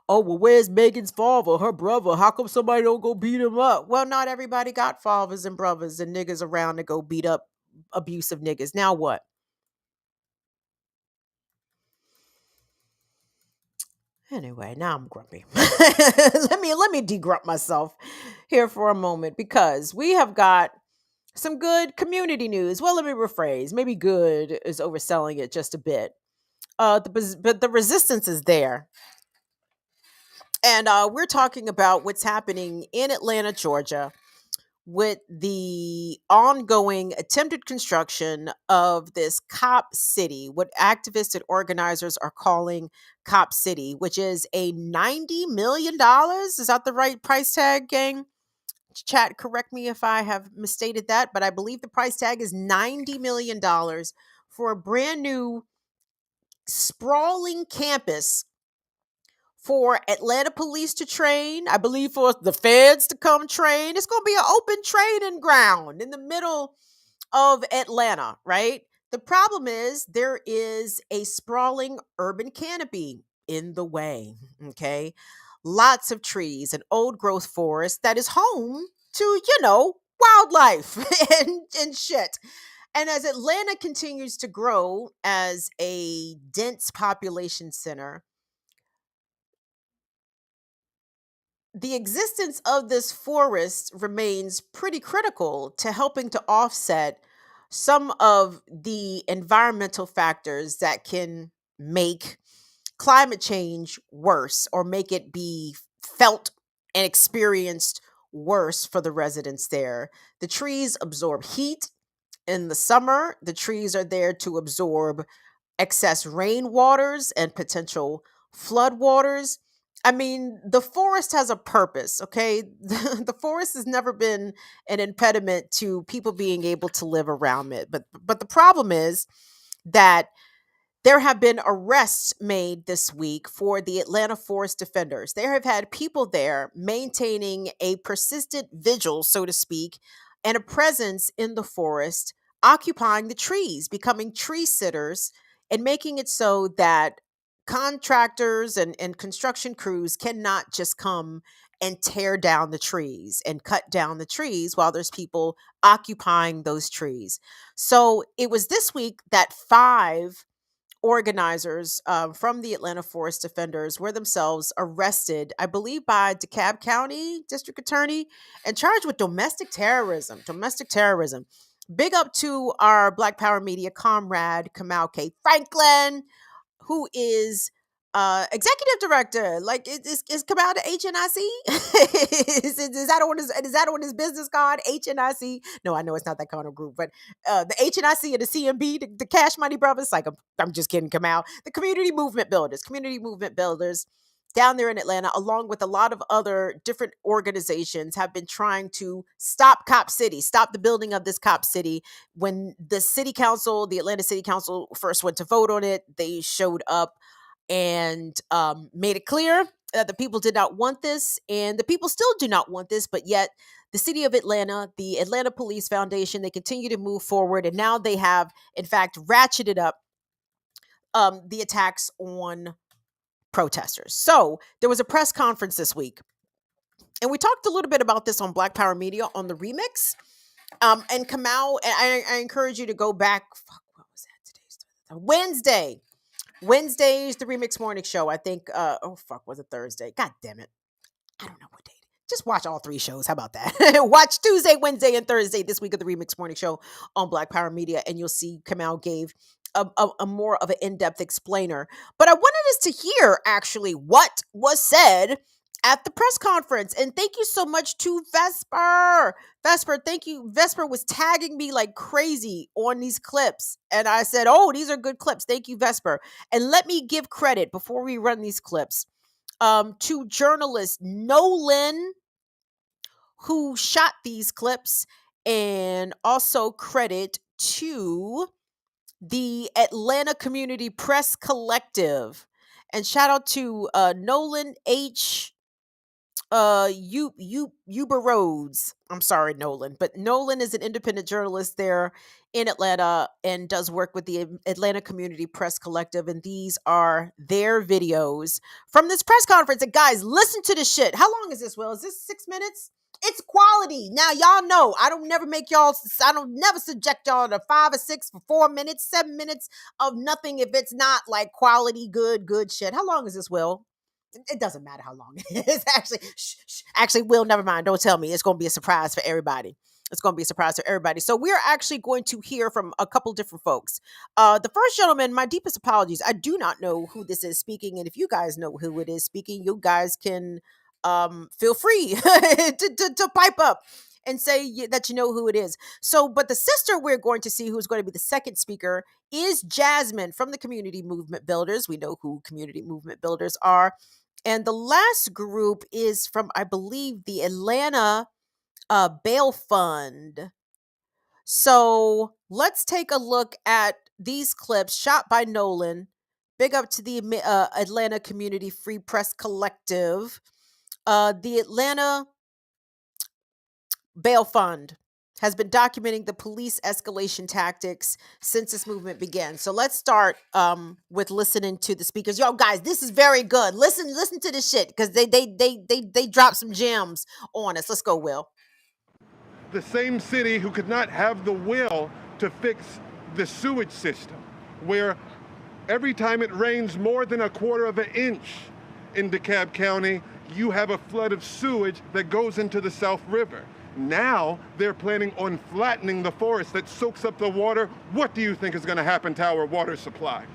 Oh, well, where's Megan's father, her brother? How come somebody don't go beat him up? Well, not everybody got fathers and brothers and niggas around to go beat up abusive niggas. Now what? Anyway, now I'm grumpy. let me degrump myself here for a moment because we have got some good community news. Well, let me rephrase. Maybe good is overselling it just a bit. But the resistance is there. And we're talking about what's happening in Atlanta, Georgia, with the ongoing attempted construction of this Cop City, what activists and organizers are calling Cop City, which is a $90 million. Is that the right price tag, gang? Chat, correct me if I have misstated that, but I believe the price tag is $90 million for a brand new sprawling campus for Atlanta police to train, I believe for the feds to come train. It's going to be an open training ground in the middle of Atlanta, right? The problem is there is a sprawling urban canopy in the way, okay? Lots of trees, an old growth forest that is home to, wildlife and shit. And as Atlanta continues to grow as a dense population center, the existence of this forest remains pretty critical to helping to offset some of the environmental factors that can make climate change worse or make it be felt and experienced worse for the residents there. The trees absorb heat in the summer, the trees are there to absorb excess rainwaters and potential floodwaters. I mean, the forest has a purpose, okay? The forest has never been an impediment to people being able to live around it. But the problem is that there have been arrests made this week for the Atlanta Forest Defenders. There have had people there maintaining a persistent vigil, so to speak, and a presence in the forest, occupying the trees, becoming tree sitters, and making it so that contractors and construction crews cannot just come and tear down the trees and cut down the trees while there's people occupying those trees. So it was this week that 5 organizers from the Atlanta Forest Defenders were themselves arrested, I believe, by DeKalb County District Attorney and charged with domestic terrorism. Domestic terrorism. Big up to our Black Power Media comrade, Kamal K. Franklin, who is executive director. Like, is Kamal the HNIC? is that on his business card? HNIC? No, I know it's not that kind of group, but the HNIC and the CMB, the Cash Money Brothers. Like, I'm just kidding, Kamal. The community movement builders down there in Atlanta, along with a lot of other different organizations, have been trying to stop Cop City, stop the building of this Cop City. When the city council, the Atlanta City Council, first went to vote on it, they showed up and made it clear that the people did not want this, and the people still do not want this, but yet the city of Atlanta, the Atlanta Police Foundation, they continue to move forward, and now they have, in fact, ratcheted up the attacks on protesters. So there was a press conference this week, and we talked a little bit about this on Black Power Media on the remix. And Kamal, and I encourage you to go back. Fuck, what was that? Today's Wednesday. Wednesday's the Remix Morning Show. I think, was it Thursday? God damn it. I don't know what day. Just watch all 3 shows. How about that? Watch Tuesday, Wednesday, and Thursday this week of the Remix Morning Show on Black Power Media, and you'll see Kamal gave a more of an in-depth explainer. But I wanted us to hear, actually, what was said at the press conference. And thank you so much to Vesper. Thank you. Vesper was tagging me like crazy on these clips. And I said, oh, these are good clips. Thank you, Vesper. And let me give credit before we run these clips to journalist Nolan, who shot these clips, and also credit to the Atlanta Community Press Collective And shout out to Nolan H. Uber Rhodes. I'm sorry, Nolan, but Nolan is an independent journalist there in Atlanta and does work with the Atlanta Community Press Collective. And these are their videos from this press conference. And guys, listen to this shit. How long is this, Will? Is this 6 minutes? It's quality. Now, y'all know I don't never subject y'all to 5 or 6 for 4 minutes, 7 minutes of nothing if it's not like quality, good shit. How long is this, Will? It doesn't matter how long it is. Actually, Will, never mind. Don't tell me. It's going to be a surprise for everybody. It's going to be a surprise for everybody. So we're actually going to hear from a couple different folks. The first gentleman, my deepest apologies. I do not know who this is speaking. And if you guys know who it is speaking, you guys can feel free to pipe up and say that you know who it is. So, but the sister we're going to see, who's going to be the second speaker, is Jasmine from the Community Movement Builders. We know who Community Movement Builders are. And the last group is from, I believe, the Atlanta Bail Fund. So let's take a look at these clips shot by Nolan. Big up to the Atlanta Community Free Press Collective. The Atlanta Bail Fund has been documenting the police escalation tactics since this movement began. So let's start with listening to the speakers. Yo, guys, this is very good. Listen to this shit because they drop some gems on us. Let's go, Will. The same city who could not have the will to fix the sewage system, where every time it rains more than 1/4 of an inch in DeKalb County, you have a flood of sewage that goes into the South River. Now they're planning on flattening the forest that soaks up the water. What do you think is going to happen to our water supply?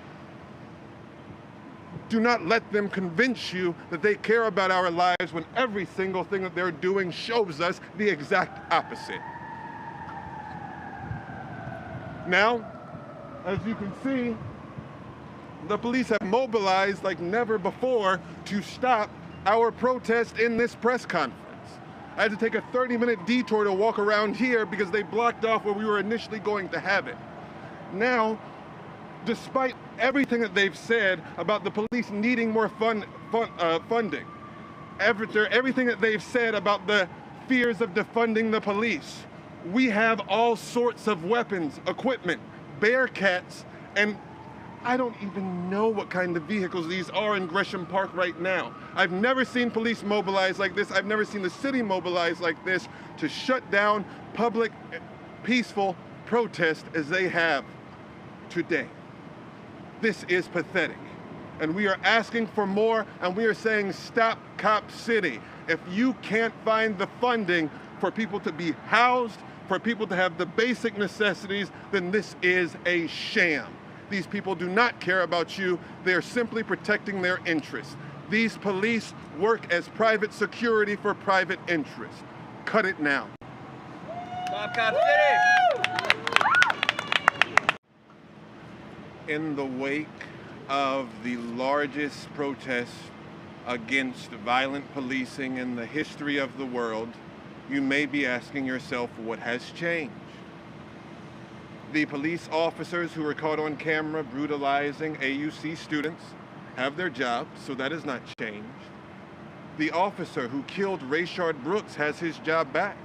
Do not let them convince you that they care about our lives when every single thing that they're doing shows us the exact opposite. Now, as you can see, the police have mobilized like never before to stop our protest in this press conference. I had to take a 30-minute detour to walk around here because they blocked off where we were initially going to have it. Now, despite everything that they've said about the police needing more funding, everything that they've said about the fears of defunding the police, we have all sorts of weapons, equipment, Bearcats, and I don't even know what kind of vehicles these are in Gresham Park right now. I've never seen police mobilize like this. I've never seen the city mobilize like this to shut down public, peaceful protest as they have today. This is pathetic. And we are asking for more, and we are saying stop Cop City. If you can't find the funding for people to be housed, for people to have the basic necessities, then this is a sham. These people do not care about you. They are simply protecting their interests. These police work as private security for private interests. Cut it now. In the wake of the largest protest against violent policing in the history of the world, you may be asking yourself, what has changed? The police officers who were caught on camera brutalizing AUC students have their jobs, so that has not changed. The officer who killed Rayshard Brooks has his job back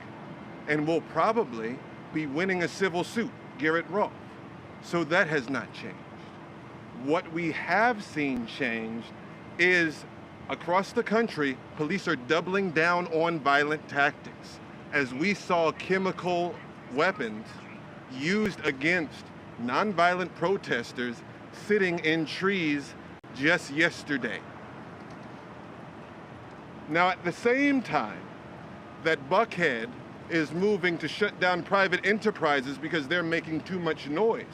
and will probably be winning a civil suit, Garrett Roth, so that has not changed. What we have seen change is across the country, police are doubling down on violent tactics. As we saw chemical weapons used against nonviolent protesters sitting in trees just yesterday. Now, at the same time that Buckhead is moving to shut down private enterprises because they're making too much noise,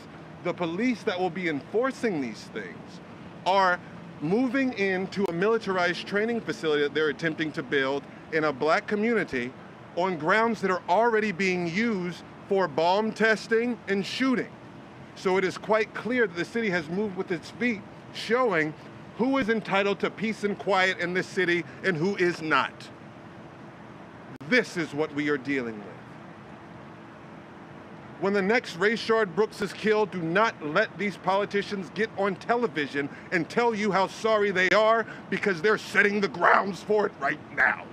the police that will be enforcing these things are moving into a militarized training facility that they're attempting to build in a black community on grounds that are already being used for bomb testing and shooting. So it is quite clear that the city has moved with its feet, showing who is entitled to peace and quiet in this city and who is not. This is what we are dealing with. When the next Rayshard Brooks is killed, do not let these politicians get on television and tell you how sorry they are, because they're setting the grounds for it right now.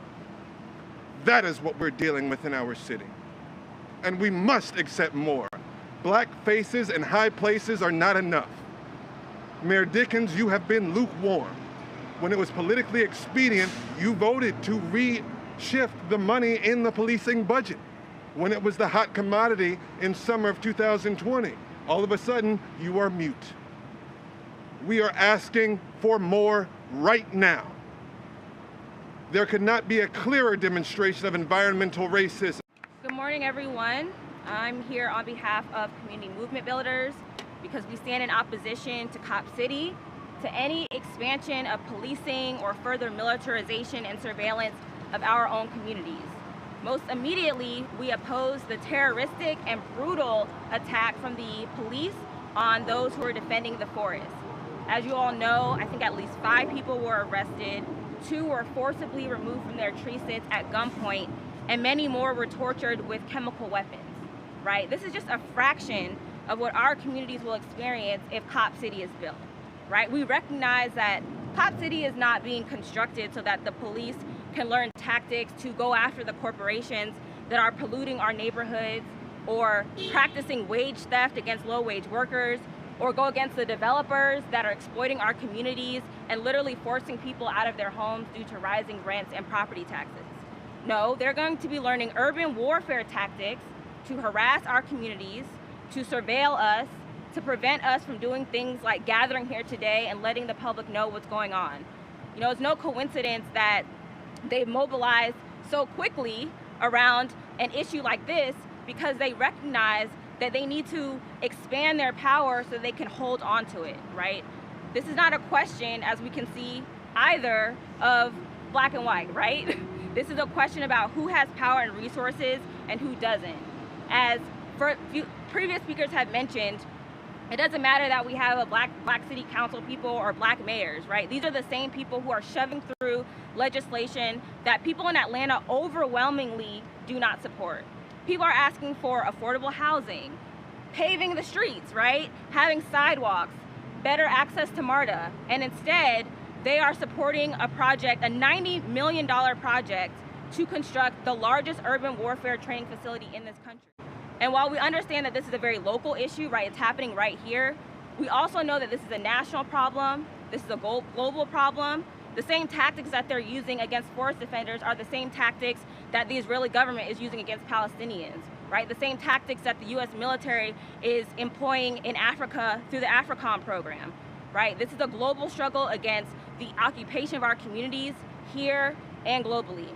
That is what we're dealing with in our city. And we must accept more. Black faces in high places are not enough. Mayor Dickens, you have been lukewarm. When it was politically expedient, you voted to reshift the money in the policing budget. When it was the hot commodity in summer of 2020, all of a sudden, you are mute. We are asking for more right now. There could not be a clearer demonstration of environmental racism. Good morning, everyone. I'm here on behalf of community movement builders because we stand in opposition to Cop City, to any expansion of policing or further militarization and surveillance of our own communities. Most immediately, we oppose the terroristic and brutal attack from the police on those who are defending the forest. As you all know, I think at least 5 people were arrested, 2 were forcibly removed from their tree sits at gunpoint, and many more were tortured with chemical weapons, right? This is just a fraction of what our communities will experience if Cop City is built, right? We recognize that Cop City is not being constructed so that the police can learn tactics to go after the corporations that are polluting our neighborhoods, or practicing wage theft against low-wage workers, or go against the developers that are exploiting our communities and literally forcing people out of their homes due to rising rents and property taxes. No, they're going to be learning urban warfare tactics to harass our communities, to surveil us, to prevent us from doing things like gathering here today and letting the public know what's going on. You know, it's no coincidence that they've mobilized so quickly around an issue like this, because they recognize that they need to expand their power so they can hold on to it, right? This is not a question, as we can see, either of black and white, right? This is a question about who has power and resources and who doesn't. As previous speakers have mentioned, it doesn't matter that we have a black city council people or black mayors, right? These are the same people who are shoving through legislation that people in Atlanta overwhelmingly do not support. People are asking for affordable housing, paving the streets, right? Having sidewalks, better access to MARTA, and instead they are supporting a project, a $90 million project to construct the largest urban warfare training facility in this country. And while we understand that this is a very local issue, right, it's happening right here, we also know that this is a national problem, this is a global problem. The same tactics that they're using against forest defenders are the same tactics that the Israeli government is using against Palestinians, right? The same tactics that the US military is employing in Africa through the AFRICOM program, right? This is a global struggle against the occupation of our communities here and globally.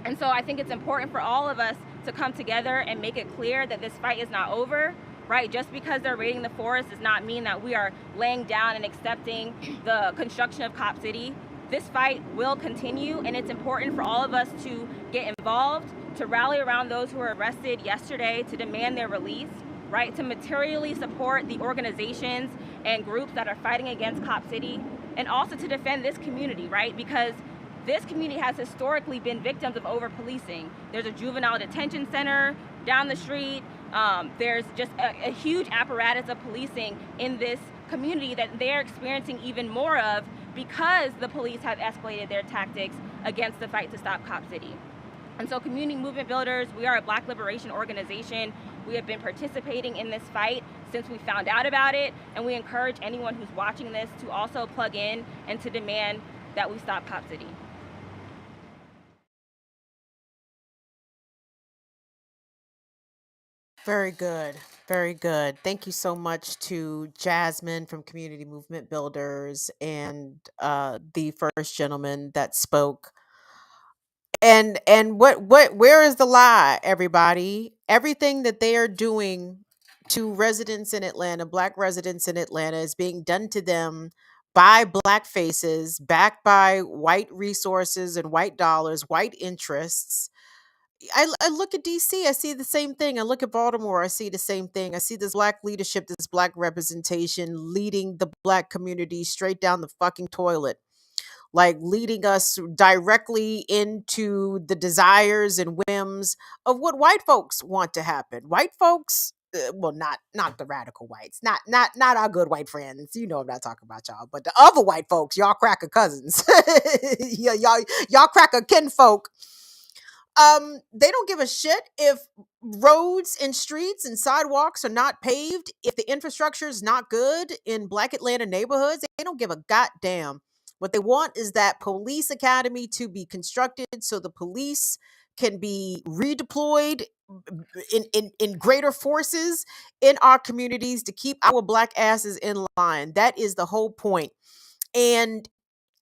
And so I think it's important for all of us to come together and make it clear that this fight is not over, right? Just because they're raiding the forest does not mean that we are laying down and accepting the construction of Cop City. This fight will continue, and it's important for all of us to get involved, to rally around those who were arrested yesterday, to demand their release, right? To materially support the organizations and groups that are fighting against Cop City, and also to defend this community, right? Because this community has historically been victims of over-policing. There's a juvenile detention center down the street. There's just a huge apparatus of policing in this community that they're experiencing even more of because the police have escalated their tactics against the fight to stop Cop City. And so Community Movement Builders, we are a Black liberation organization. We have been participating in this fight since we found out about it, and we encourage anyone who's watching this to also plug in and to demand that we stop Cop City. Very good. Very good. Thank you so much to Jasmine from Community Movement Builders and the first gentleman that spoke. And where is the lie, everybody? Everything that they are doing to residents in Atlanta, Black residents in Atlanta, is being done to them by Black faces, backed by white resources and white dollars, white interests. I look at DC, I see the same thing. I look at Baltimore, I see the same thing. I see this Black leadership, this Black representation leading the Black community straight down the fucking toilet, like leading us directly into the desires and whims of what white folks want to happen. White folks well, not the radical whites, not our good white friends. You know I'm not talking about y'all, but the other white folks, y'all cracker cousins, yeah, y'all cracker kinfolk. They don't give a shit if roads and streets and sidewalks are not paved, if the infrastructure is not good in Black Atlanta neighborhoods. They don't give a goddamn. What they want is that police academy to be constructed so the police can be redeployed in greater forces in our communities to keep our Black asses in line. That is the whole point. And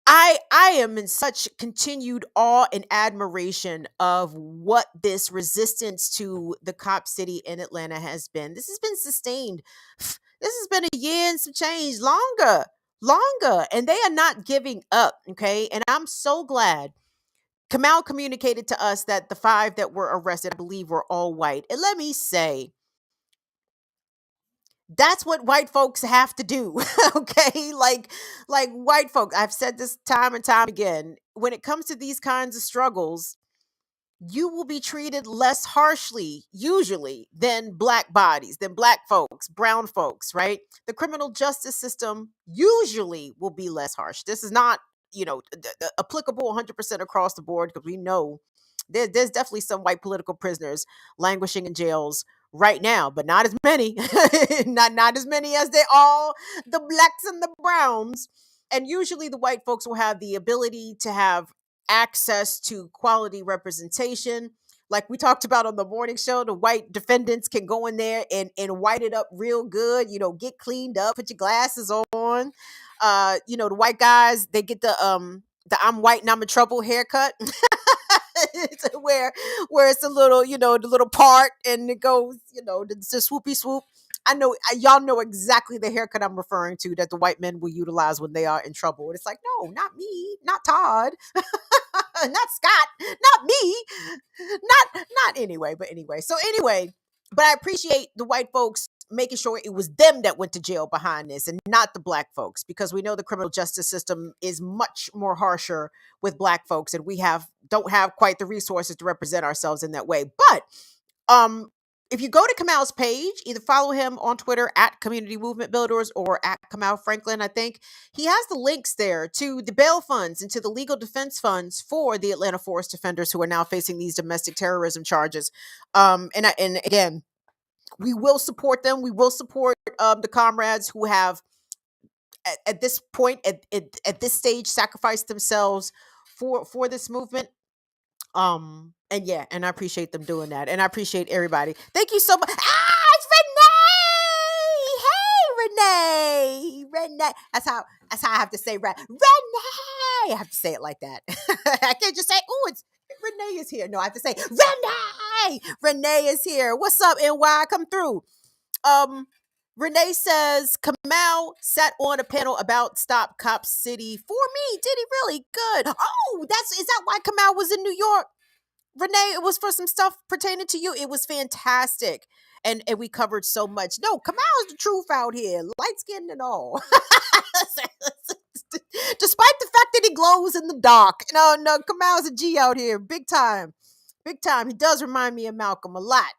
I am in such continued awe and admiration of what this resistance to the cop city in Atlanta has been. This has been sustained. This has been a year and some change, longer, and they are not giving up. Okay, and I'm so glad. Kamal communicated to us that the 5 that were arrested, I believe, were all white. And let me say, that's what white folks have to do. Okay, like white folks, I've said this time and time again, when it comes to these kinds of struggles, you will be treated less harshly usually than Black bodies, than Black folks, brown folks, right? The criminal justice system usually will be less harsh. This is not, applicable 100% across the board, because we know there's definitely some white political prisoners languishing in jails right now, but not as many. Not as many as they are the Blacks and the Browns. And usually the white folks will have the ability to have access to quality representation. Like we talked about on the morning show, the white defendants can go in there and white it up real good, get cleaned up, put your glasses on. The white guys, they get the I'm white and I'm in trouble haircut. where it's a little, the little part, and it goes, the swoopy swoop. I know y'all know exactly the haircut I'm referring to, that the white men will utilize when they are in trouble. And it's like, no, not me, not Todd, not Scott, not me, not anyway. But anyway, but I appreciate the white folks making sure it was them that went to jail behind this and not the Black folks, because we know the criminal justice system is much more harsher with Black folks, and we don't have quite the resources to represent ourselves in that way. But if you go to Kamal's page, either follow him on Twitter at Community Movement Builders or at Kamal Franklin, I think. He has the links there to the bail funds and to the legal defense funds for the Atlanta forest defenders who are now facing these domestic terrorism charges. And again, we will support them. We will support the comrades who have, at this point, at this stage, sacrificed themselves for this movement. And yeah, and I appreciate them doing that, and I appreciate everybody. Thank you so much. It's Renee. That's how I have to say Renee. I have to say it like that. I can't just say, oh, it's Renee is here. No, I have to say Renee is here. What's up, NY? Come through. Renee says Kamal sat on a panel about Stop Cop City for me. Did he really? Good. Oh, is that why Kamal was in New York? Renee, it was for some stuff pertaining to you. It was fantastic. And we covered so much. No, Kamal's the truth out here. Light skinned and all. Despite the fact that he glows in the dark. No, Kamal's a G out here. Big time. Big time. He does remind me of Malcolm a lot.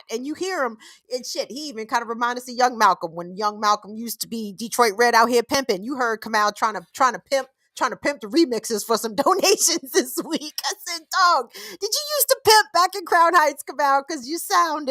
And you hear him and shit. He even kind of reminds us of young Malcolm, when young Malcolm used to be Detroit Red out here pimping. You heard Kamal trying to pimp the remixes for some donations this week. I said, dog, did you used to pimp back in Crown Heights, Kamal? Because you sound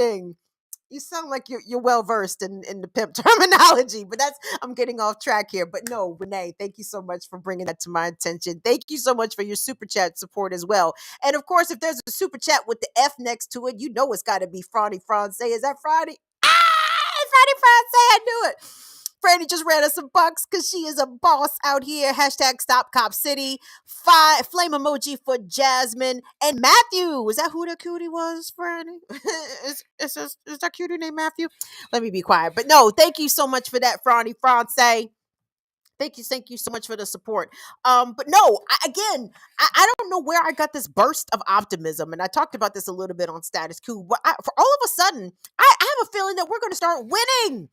like you're well versed in the pimp terminology. But I'm getting off track here. But no, Renee, thank you so much for bringing that to my attention. Thank you so much for your super chat support as well. And of course, if there's a super chat with the F next to it, you know it's got to be Franny France. Is that Friday? Franny France, I knew it. Franny just ran us some bucks because she is a boss out here. Hashtag Stop Cop City. Flame emoji for Jasmine and Matthew. Is that who the cutie was, Franny? is that cutie named Matthew? Let me be quiet. But no, thank you so much for that, Franny France. Thank you so much for the support. But no, I don't know where I got this burst of optimism, and I talked about this a little bit on Status Quo. But for all of a sudden, I have a feeling that we're going to start winning.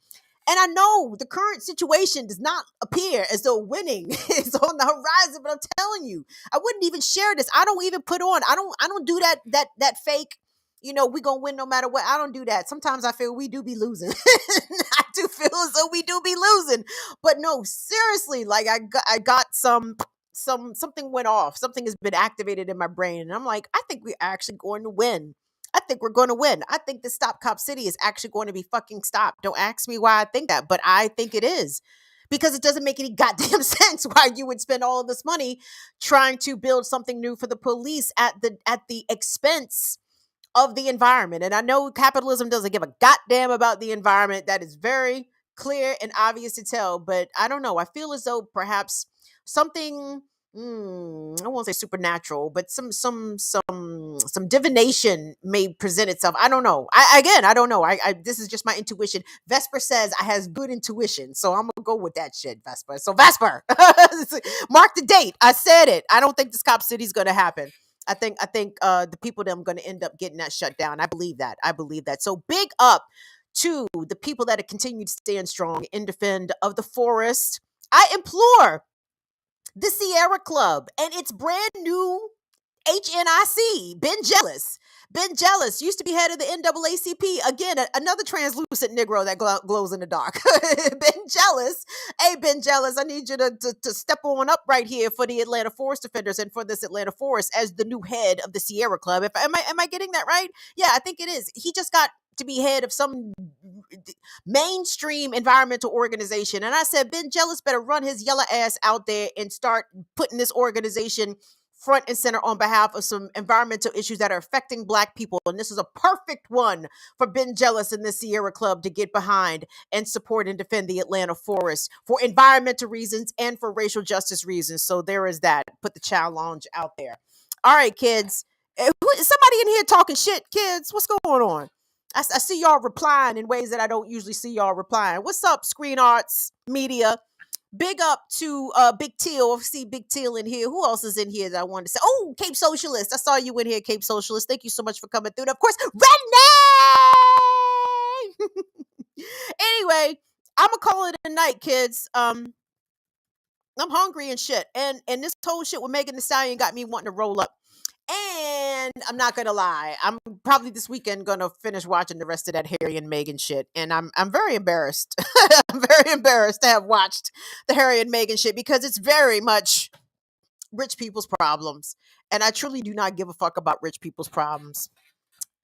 And I know the current situation does not appear as though winning is on the horizon, but I'm telling you, I wouldn't even share this. I don't even put on. I don't do that fake, we gonna win no matter what. I don't do that. Sometimes I feel we do be losing. I do feel as though we do be losing. But no, seriously, like I got something went off. Something has been activated in my brain, and I'm like, I think we're actually going to win. I think we're going to win. I think the Stop Cop City is actually going to be fucking stopped. Don't ask me why I think that, but I think it is. Because it doesn't make any goddamn sense why you would spend all of this money trying to build something new for the police at the expense of the environment. And I know capitalism doesn't give a goddamn about the environment. That is very clear and obvious to tell. But I don't know. I feel as though perhaps something, I won't say supernatural, but some divination may present itself. I don't know. I don't know. This is just my intuition. Vesper says I has good intuition, so I'm gonna go with that shit, Vesper. So Vesper, mark the date. I said it. I don't think this Cop City is gonna happen. I think the people that I'm going to end up getting that shut down. I believe that. So big up to the people that have continued to stand strong in defend of the forest. I implore the Sierra Club and its brand new HNIC, Ben Jealous. Ben Jealous used to be head of the NAACP. Again, another translucent Negro that glows in the dark. Ben Jealous. Hey, Ben Jealous, I need you to step on up right here for the Atlanta Forest Defenders and for this Atlanta Forest as the new head of the Sierra Club. Am I getting that right? Yeah, I think it is. He just got to be head of some mainstream environmental organization. And I said, Ben Jealous better run his yellow ass out there and start putting this organization front and center on behalf of some environmental issues that are affecting Black people. And this is a perfect one for Ben Jealous and the Sierra Club to get behind and support and defend the Atlanta forest for environmental reasons and for racial justice reasons. So there is that. Put the challenge out there. All right, kids. Is somebody in here talking shit, kids? What's going on? I see y'all replying in ways that I don't usually see y'all replying. What's up, Screen Arts Media? Big up to Big Teal. I see Big Teal in here. Who else is in here that I wanted to say? Oh, Cape Socialist. I saw you in here, Cape Socialist. Thank you so much for coming through. And of course, Renee! Anyway, I'm going to call it a night, kids. I'm hungry and shit. And this whole shit with Megan Thee Stallion got me wanting to roll up. And I'm not gonna lie, I'm probably this weekend gonna finish watching the rest of that Harry and Meghan shit, and I'm very embarrassed. I'm very embarrassed to have watched the Harry and Meghan shit because it's very much rich people's problems, and I truly do not give a fuck about rich people's problems.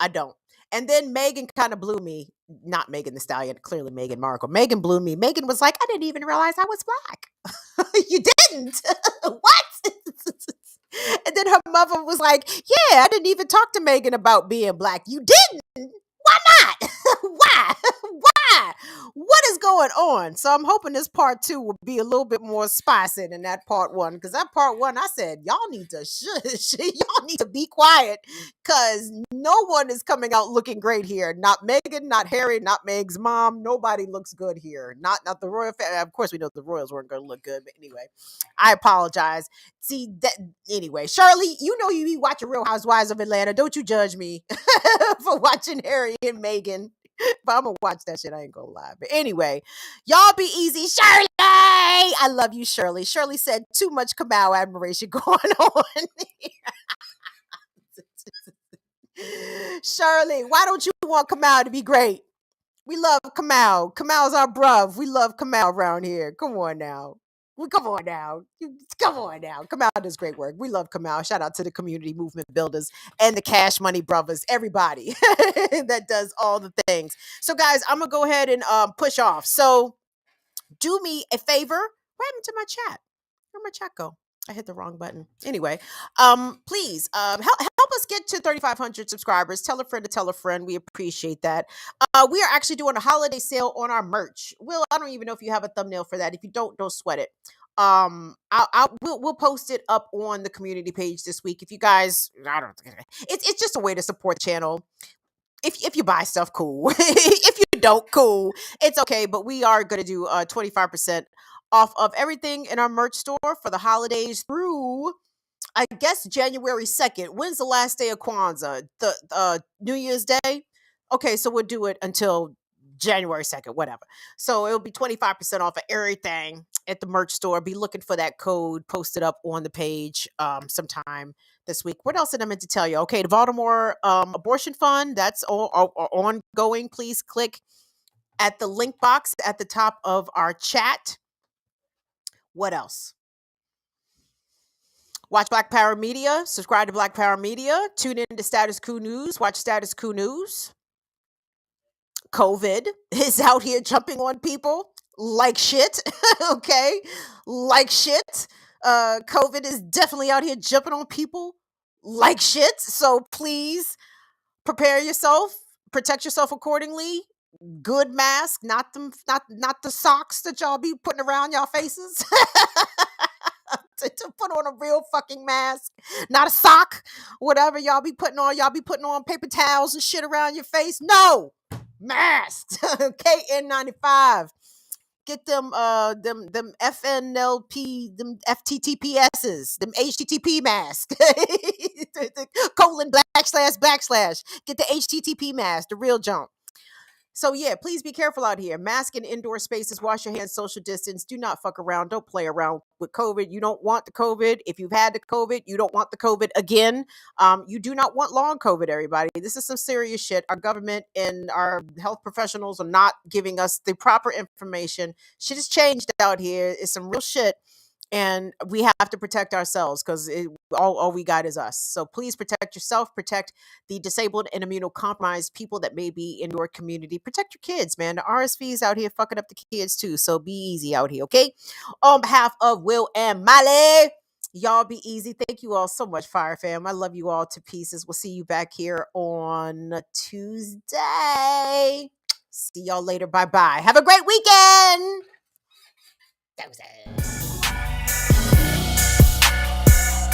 I don't. And then Megan kind of blew me. Not Megan Thee Stallion, clearly Meghan Markle. Megan blew me. Megan was like, I didn't even realize I was Black. You didn't? What? And then her mother was like, yeah, I didn't even talk to Megan about being Black. You didn't? Why not? Why? Why? What is going on? So I'm hoping this part 2 will be a little bit more spicy than that part 1. Because that part 1, I said, y'all need to shush. Y'all need to be quiet. Because no one is coming out looking great here. Not Megan, not Harry, not Meg's mom. Nobody looks good here. Not the royal family. Of course, we know the royals weren't going to look good. But anyway, I apologize. See, that anyway, Shirley, you know you be watching Real Housewives of Atlanta. Don't you judge me for watching Harry and Meghan. But I'm gonna watch that shit. I ain't gonna lie. But anyway, y'all be easy. Shirley, I love you, Shirley. Shirley said too much Kamau admiration going on. Shirley, why don't you want Kamau to be great? We love Kamau. Kamau's our bruv. We love Kamau around here. Come on now. Come on now. Come on now. Kamau does great work. We love Kamau. Shout out to the community movement builders and the Cash Money brothers. Everybody that does all the things. So, guys, I'm going to go ahead and push off. So, do me a favor. What happened to my chat? Where'd my chat go? I hit the wrong button. Anyway, please help us get to 3,500 subscribers. Tell a friend to tell a friend. We appreciate that. We are actually doing a holiday sale on our merch. Will, I don't even know if you have a thumbnail for that. If you don't sweat it. We'll post it up on the community page this week. If you guys, it's just a way to support the channel. If you buy stuff, cool. If you don't, cool. It's okay. But we are going to do 25% off of everything in our merch store for the holidays through, I guess, January 2nd. When's the last day of Kwanzaa? The New Year's Day? Okay, so we'll do it until January 2nd, whatever. So it'll be 25% off of everything at the merch store. Be looking for that code posted up on the page sometime this week. What else did I meant to tell you? Okay, the Baltimore abortion fund, that's ongoing. Please click at the link box at the top of our chat. What else? Watch Black Power Media. Subscribe to Black Power Media. Tune in to Status Quo News. Watch Status Quo News. COVID is out here jumping on people like shit. Okay? Like shit. COVID is definitely out here jumping on people like shit. So please prepare yourself. Protect yourself accordingly. Good mask, not the socks that y'all be putting around y'all faces. to put on a real fucking mask, not a sock, whatever y'all be putting on. Y'all be putting on paper towels and shit around your face. No, masks. KN95. Get them FNLP, them FTTPSs, them HTTP masks. Colon // Get the HTTP mask, the real junk. So yeah, please be careful out here. Mask in indoor spaces, wash your hands, social distance. Do not fuck around. Don't play around with COVID. You don't want the COVID. If you've had the COVID, you don't want the COVID again. You do not want long COVID, everybody. This is some serious shit. Our government and our health professionals are not giving us the proper information. Shit has changed out here. It's some real shit. And we have to protect ourselves because all we got is us. So please protect yourself, protect the disabled and immunocompromised people that may be in your community. Protect your kids, man. The RSV is out here fucking up the kids too. So be easy out here, okay? On behalf of Will and Molly, y'all be easy. Thank you all so much, Fire Fam. I love you all to pieces. We'll see you back here on Tuesday. See y'all later. Bye-bye. Have a great weekend. That was it.